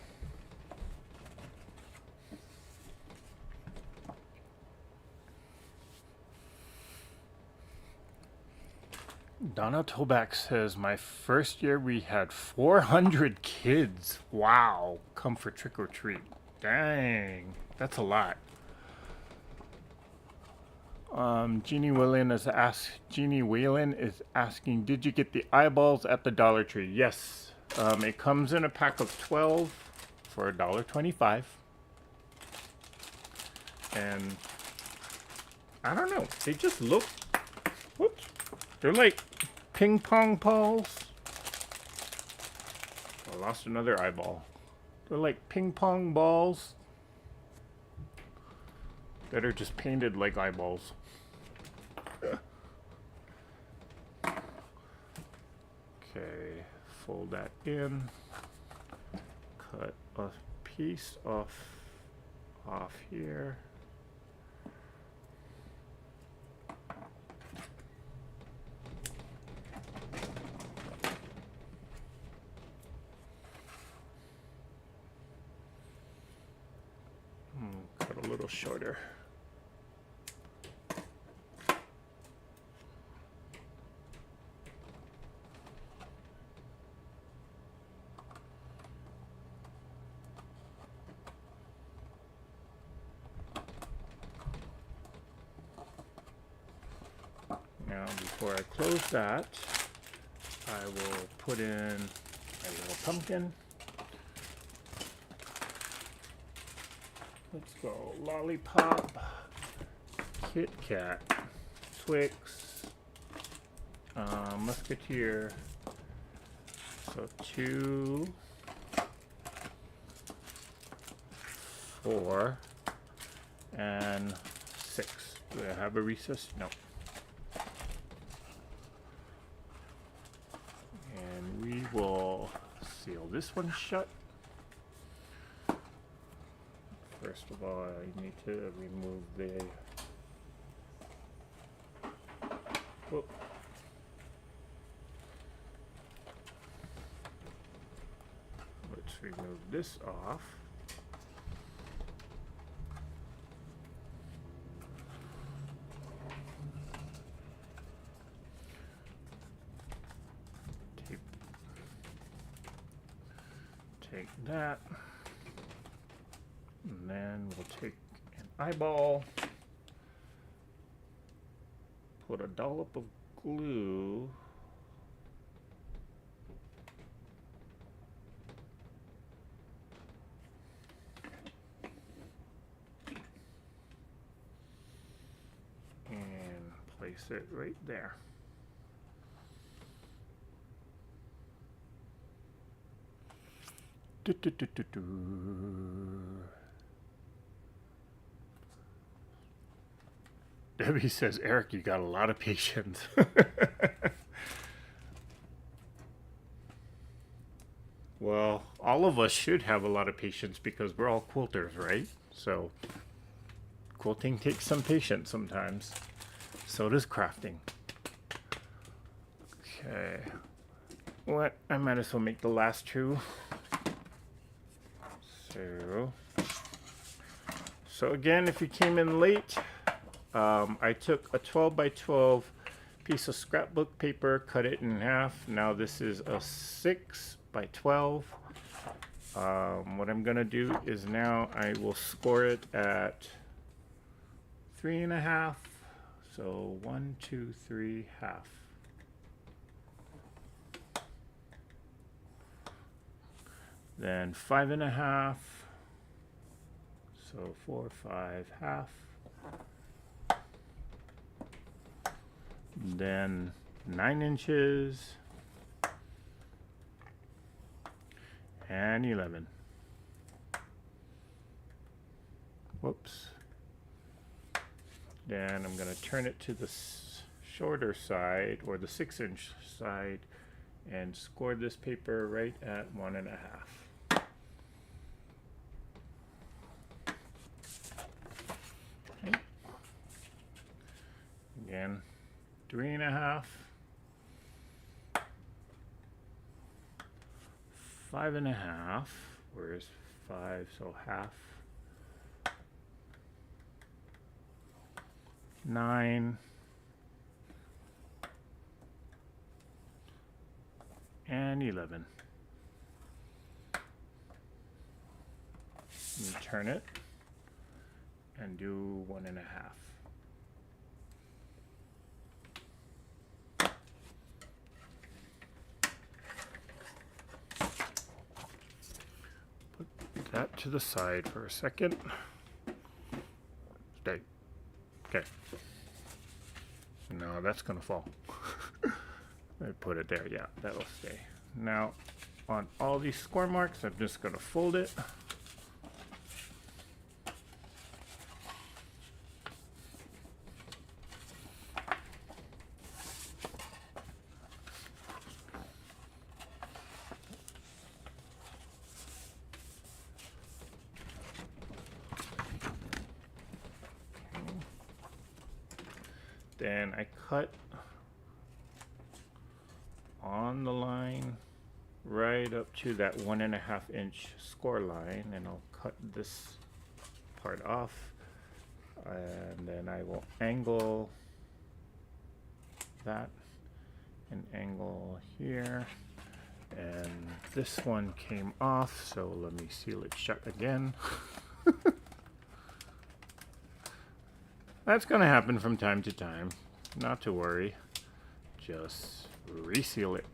Donna Toback says, my first year we had 400 kids. Wow. Come for trick or treat. Dang. That's a lot. Jeannie Whalen is asking, did you get the eyeballs at the Dollar Tree? Yes. It comes in a pack of 12 for $1.25. And I don't know. They just look, whoops. They're like ping pong balls. I lost another eyeball. They're like ping pong balls that are just painted like eyeballs. Okay, fold that in. Cut a piece off here. Cut a little shorter. Now, before I close that, I will put in a little pumpkin. Let's go. Lollipop, Kit Kat, Twix, Musketeer. So 2, 4, and 6. Do I have a recess? No. And we will seal this one shut. First of all, I need to remove the whoop. Let's remove this off. Take that. And then we'll take an eyeball, put a dollop of glue, and place it right there. Do, do, do, do, do. Debbie says, Eric, you got a lot of patience. Well, all of us should have a lot of patience because we're all quilters, right? So quilting takes some patience sometimes. So does crafting. Okay. What? I might as well make the last two. So again, if you came in late, I took a 12 by 12 piece of scrapbook paper, cut it in half. Now this is a 6 by 12. What I'm gonna do is now I will score it at 3.5. So 1, 2, 3, half. then 5.5, so 4, 5, half, then 9 inches, and 11. Whoops. Then I'm going to turn it to the shorter side, or the 6-inch side, and score this paper right at 1.5. Okay. Again, 3.5, 5.5. Where's 5? So half. 9, and 11. And turn it and do 1.5. Put that to the side for a second. Stay. Okay. No, that's gonna fall. Let me put it there. Yeah, that'll stay. Now, on all these score marks, I'm just gonna fold it. Then I cut on the line right up to that 1.5-inch score line, and I'll cut this part off, and then I will angle that and angle here, and this one came off, so let me seal it shut again. That's gonna happen from time to time, not to worry, just reseal it.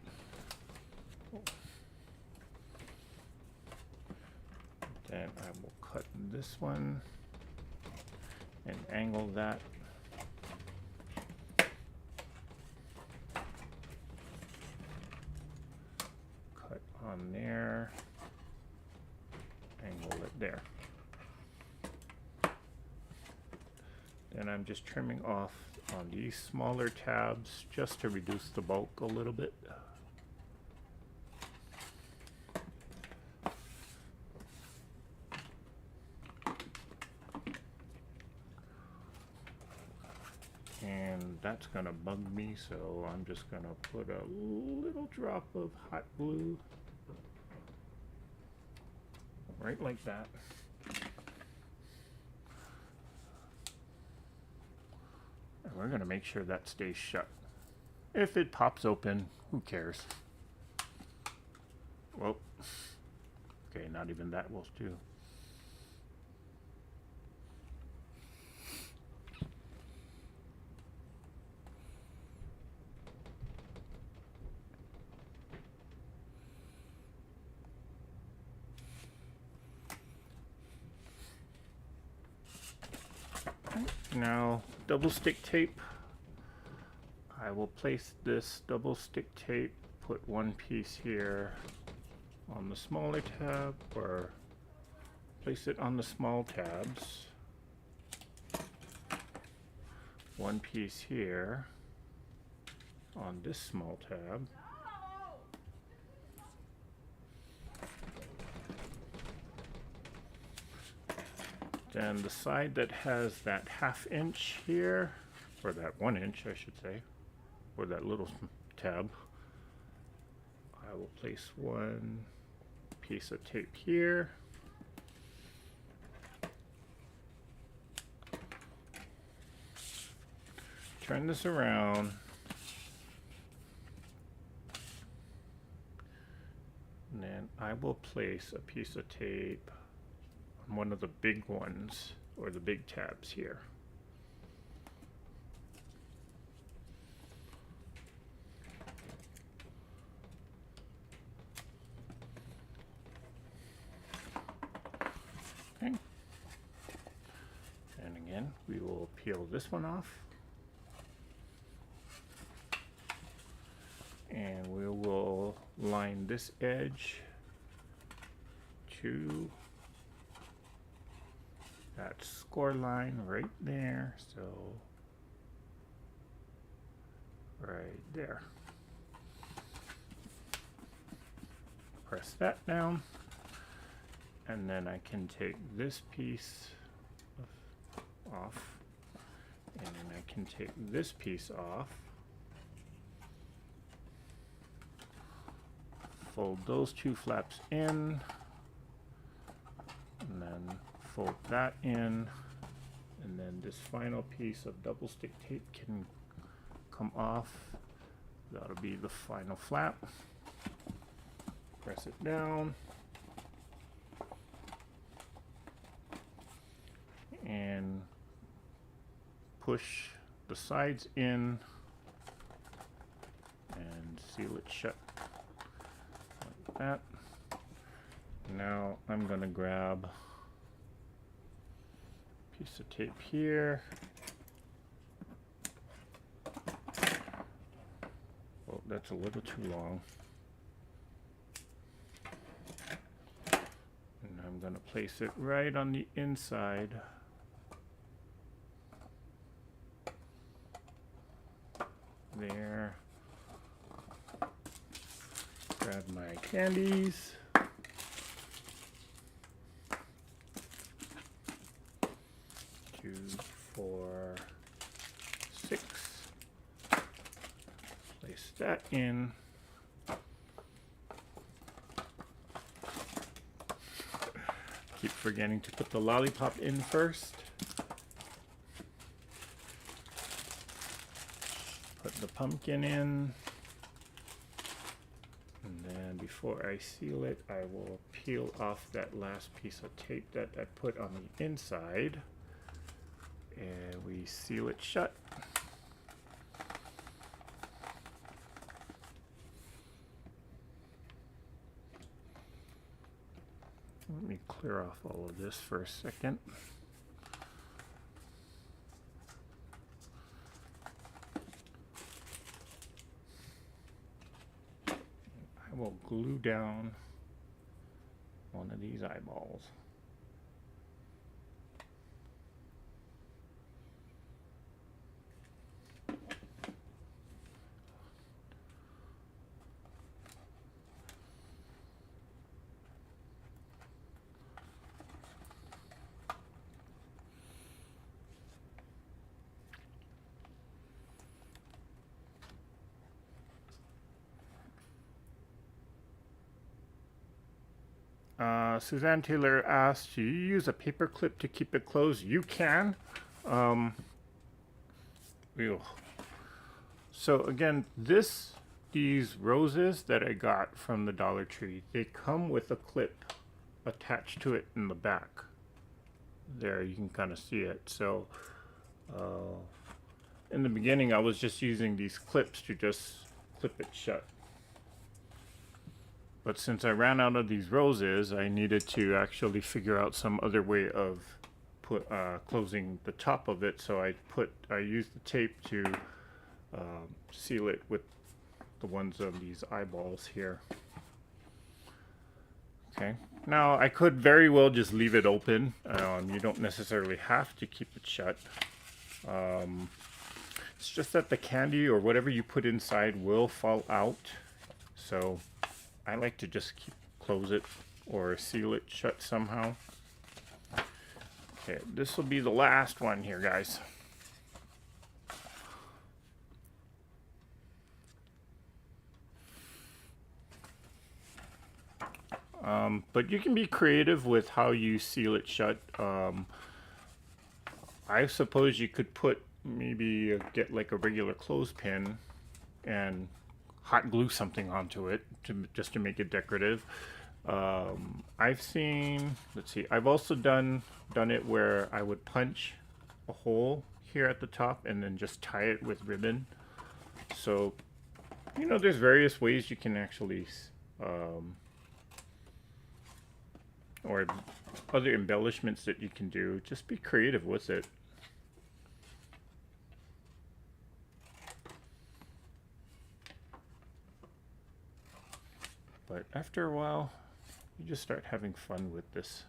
Then I will cut this one and angle that. Cut on there, angle it there. And I'm just trimming off on these smaller tabs just to reduce the bulk a little bit. And that's gonna bug me, so I'm just gonna put a little drop of hot glue right like that. We're going to make sure that stays shut. If it pops open, who cares? Well, okay, not even that will do. Now, double stick tape. I will place this double stick tape, put one piece here on the smaller tab, or place it on the small tabs. One piece here on this small tab. Then the side that has that 1/2 inch here, or that 1 inch I should say, or that little tab, I will place one piece of tape here. Turn this around. And then I will place a piece of tape on one of the big ones, or the big tabs here. peel this one off. And we will line this edge to that score line right there. So right there. Press that down. And then I can take this piece off. And then I can take this piece off. Fold those two flaps in, and then fold that in, and then this final piece of double stick tape can come off. That'll be the final flap. Press it down, and push the sides in and seal it shut. That. Now I'm going to grab a piece of tape here. Oh, that's a little too long. And I'm going to place it right on the inside. There. Grab my candies. 2, 4, 6. Place that in. Keep forgetting to put the lollipop in first. Put the pumpkin in. And then before I seal it, I will peel off that last piece of tape that I put on the inside. And we seal it shut. Let me clear off all of this for a second. I will glue down one of these eyeballs. Suzanne Taylor asked, do you use a paper clip to keep it closed? You can. So again, these roses that I got from the Dollar Tree, they come with a clip attached to it in the back. There, you can kind of see it. So in the beginning, I was just using these clips to just clip it shut. But since I ran out of these roses, I needed to actually figure out some other way of closing the top of it. So I used the tape to seal it with the ones of these eyeballs here. Okay. Now I could very well just leave it open. You don't necessarily have to keep it shut. It's just that the candy or whatever you put inside will fall out. So I like to just close it or seal it shut somehow. Okay, this will be the last one here, guys. But you can be creative with how you seal it shut. I suppose you could put get like a regular clothespin and hot glue something onto it just to make it decorative. I've seen, let's see, I've also done it where I would punch a hole here at the top and then just tie it with ribbon. So, you know, there's various ways you can actually, or other embellishments that you can do. Just be creative with it. But after a while, you just start having fun with this.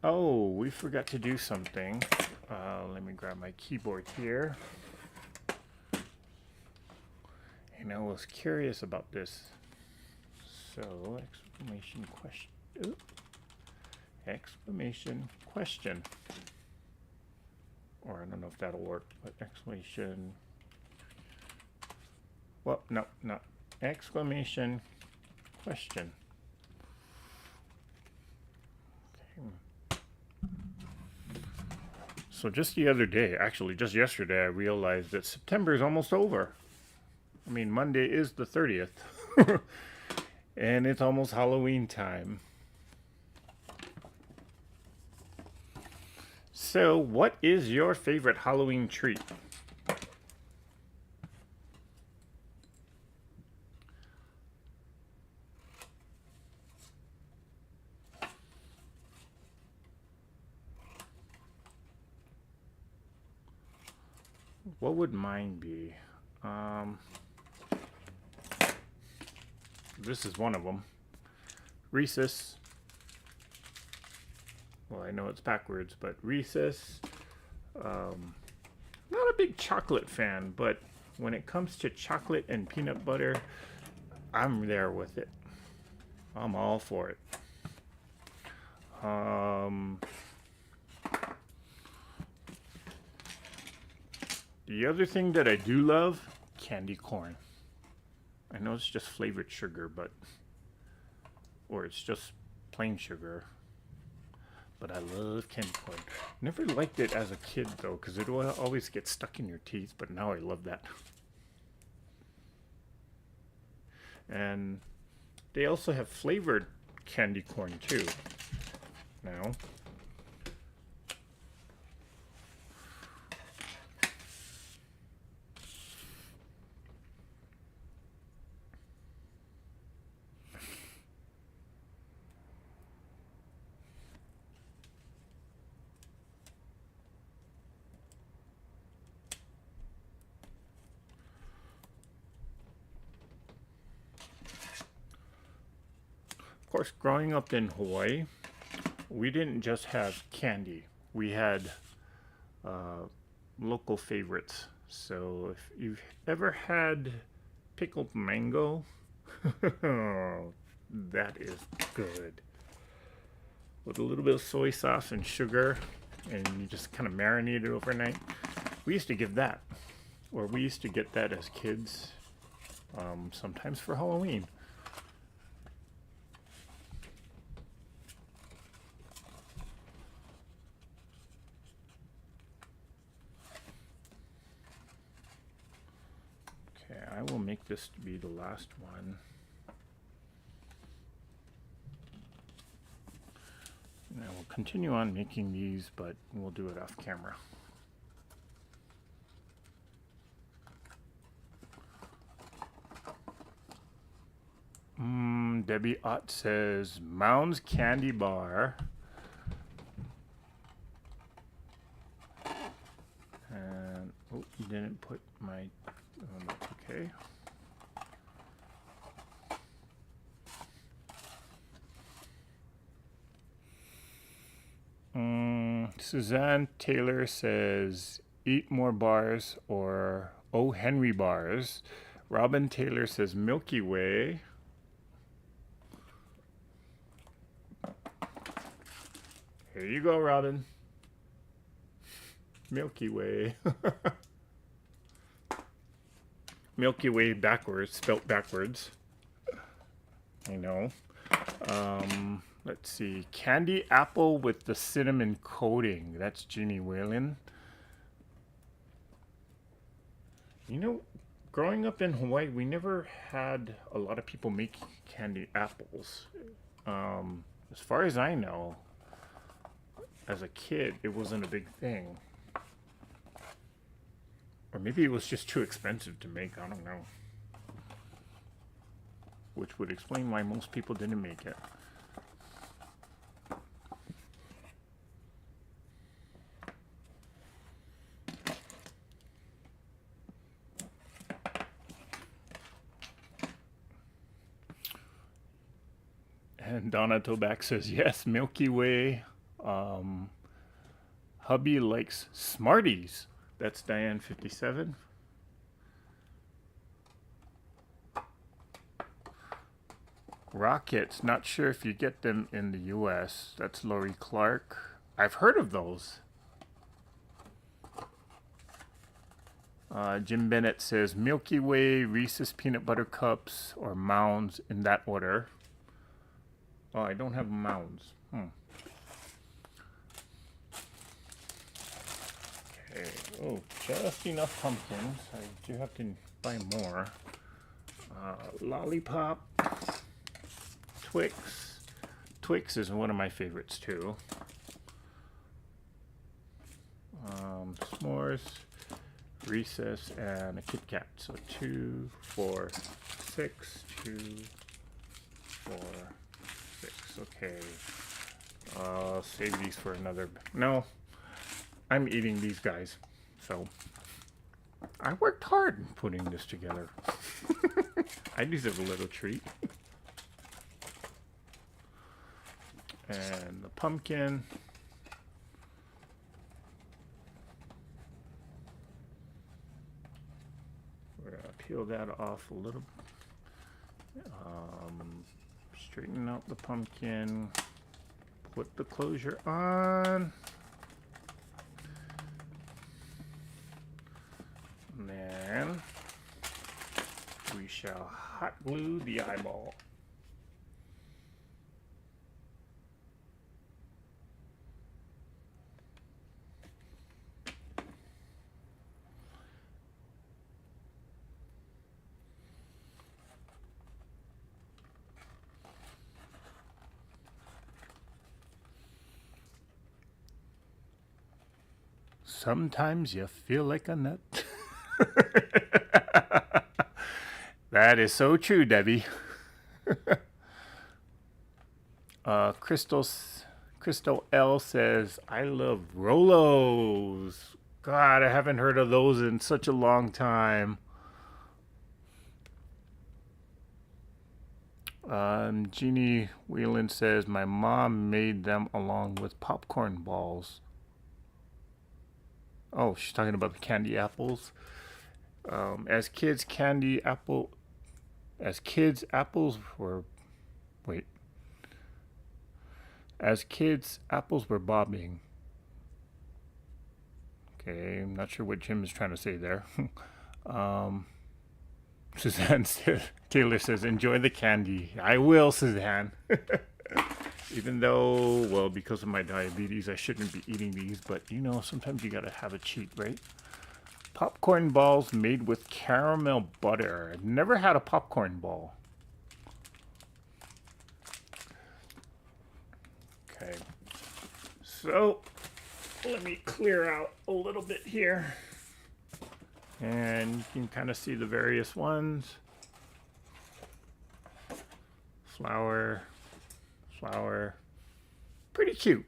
Oh, we forgot to do something. Let me grab my keyboard here. And I was curious about this. So, exclamation question. Ooh. Exclamation question. Or I don't know if that'll work, but exclamation. Well, no, not exclamation question. Okay. So just the other day, actually just yesterday, I realized that September is almost over. I mean, Monday is the 30th. And it's almost Halloween time. So, what is your favorite Halloween treat? What would mine be? This is one of them. Reese's. Well, I know it's backwards, but Reese's. Not a big chocolate fan, but when it comes to chocolate and peanut butter, I'm there with it. I'm all for it. The other thing that I do love, candy corn. I know it's just flavored sugar, but, or it's just plain sugar. But I love candy corn. Never liked it as a kid though, because it will always get stuck in your teeth, but now I love that. And they also have flavored candy corn too. Now. Of course, growing up in Hawaii, we didn't just have candy. We had local favorites. So if you've ever had pickled mango, that is good. With a little bit of soy sauce and sugar, and you just kind of marinate it overnight. We used to give that, or we used to get that as kids, sometimes for Halloween. Okay, I will make this to be the last one. And I will continue on making these, but we'll do it off camera. Debbie Ott says Mounds Candy Bar. And oh, you didn't put my. That's okay. Suzanne Taylor says eat more bars or O. Henry bars. Robin Taylor says Milky Way. Here you go, Robin. Milky Way. Milky Way backwards, spelt backwards. I know. Let's see. Candy apple with the cinnamon coating. That's Jeannie Whalen. You know, growing up in Hawaii, we never had a lot of people make candy apples. As far as I know, as a kid, it wasn't a big thing. Or maybe it was just too expensive to make. I don't know. Which would explain why most people didn't make it. And Donna Toback says, yes, Milky Way. Hubby likes Smarties. That's Diane 57. Rockets, not sure if you get them in the US. That's Lori Clark. I've heard of those. Jim Bennett says Milky Way, Reese's Peanut Butter Cups, or Mounds in that order. Oh, I don't have Mounds. Okay. Oh, just enough pumpkins. I do have to buy more. Lollipop. Twix. Twix is one of my favorites too. S'mores. Reese's and a Kit Kat. So 2, 4, 6, 2, 4, 6. Okay. I'll save these for another. No, I'm eating these guys. So I worked hard putting this together. I deserve a little treat. And the pumpkin. We're going to peel that off a little. Straighten out the pumpkin. Put the closure on. And then we shall hot glue the eyeball. Sometimes you feel like a nut. That is so true, Debbie. Crystal L says, I love Rolos. God, I haven't heard of those in such a long time. Jeannie Whelan says, my mom made them along with popcorn balls. Oh, she's talking about the candy apples. As kids, apples were bobbing. Okay, I'm not sure what Jim is trying to say there. Suzanne Taylor says, enjoy the candy. I will, Suzanne. Even though, well, because of my diabetes, I shouldn't be eating these, but you know, sometimes you gotta have a cheat, right? Popcorn balls made with caramel butter. I've never had a popcorn ball. Okay, so let me clear out a little bit here. And you can kind of see the various ones. Flower. Pretty cute,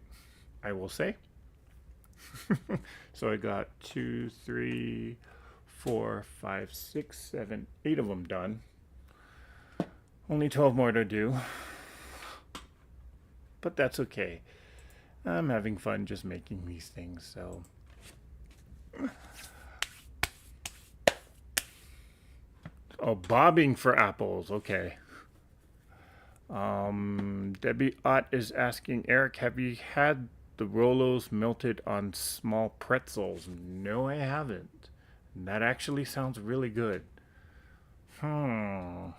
I will say. So I got 2, 3, 4, 5, 6, 7, 8 of them done. Only 12 more to do. But that's okay. I'm having fun just making these things, so. Oh, bobbing for apples. Okay. Debbie Ott is asking, Eric, have you had the Rolos melted on small pretzels? No, I haven't. That actually sounds really good. Donna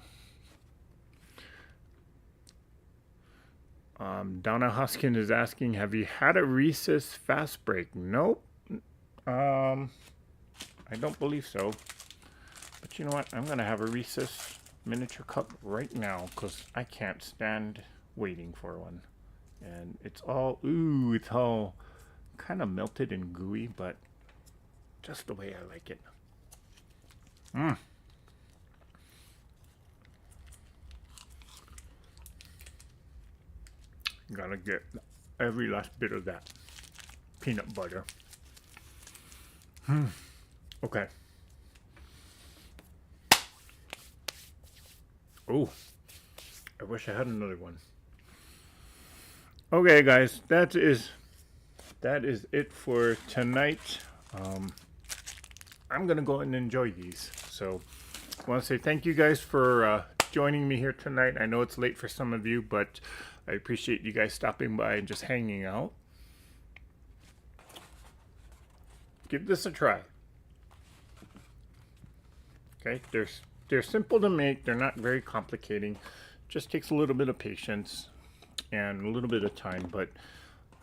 Hoskin is asking, have you had a Reese's Fast Break? Nope. I don't believe so. But you know what? I'm going to have a Reese's miniature cup right now because I can't stand waiting for one. And it's all kind of melted and gooey, but just the way I like it. Gotta get every last bit of that peanut butter. Okay. Oh, I wish I had another one. Okay, guys, that is it for tonight. Um, I'm gonna go and enjoy these. So, I want to say thank you guys for joining me here tonight. I know it's late for some of you, but I appreciate you guys stopping by and just hanging out. Give this a try. Okay, they're simple to make. They're not very complicating. Just takes a little bit of patience and a little bit of time, but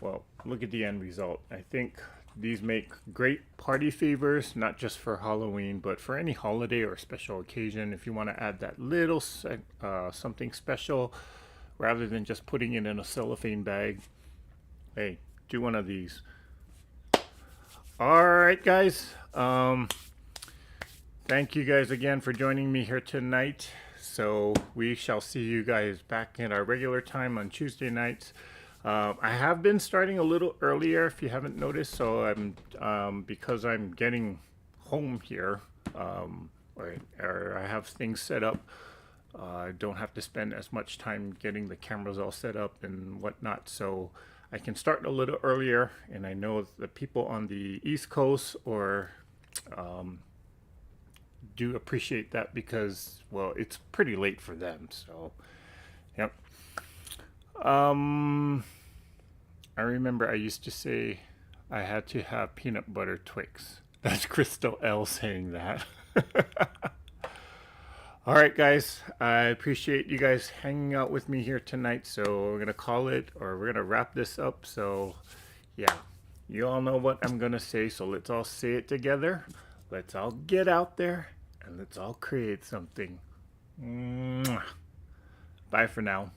well, look at the end result. I think these make great party favors, not just for Halloween, but for any holiday or special occasion. If you want to add that little something special, rather than just putting it in a cellophane bag, hey, do one of these. All right, guys. Thank you guys again for joining me here tonight. So we shall see you guys back in our regular time on Tuesday nights. I have been starting a little earlier, if you haven't noticed. So I'm because I'm getting home here, or I have things set up. I don't have to spend as much time getting the cameras all set up and whatnot. So I can start a little earlier, and I know the people on the East Coast or do appreciate that because, well, it's pretty late for them. So, yep. Um, I remember I used to say I had to have peanut butter Twix. That's Crystal L saying that. All right, guys. I appreciate you guys hanging out with me here tonight. So we're gonna call it, or we're gonna wrap this up. So, yeah, you all know what I'm gonna say. So let's all say it together. Let's all get out there and let's all create something. Mwah. Bye for now.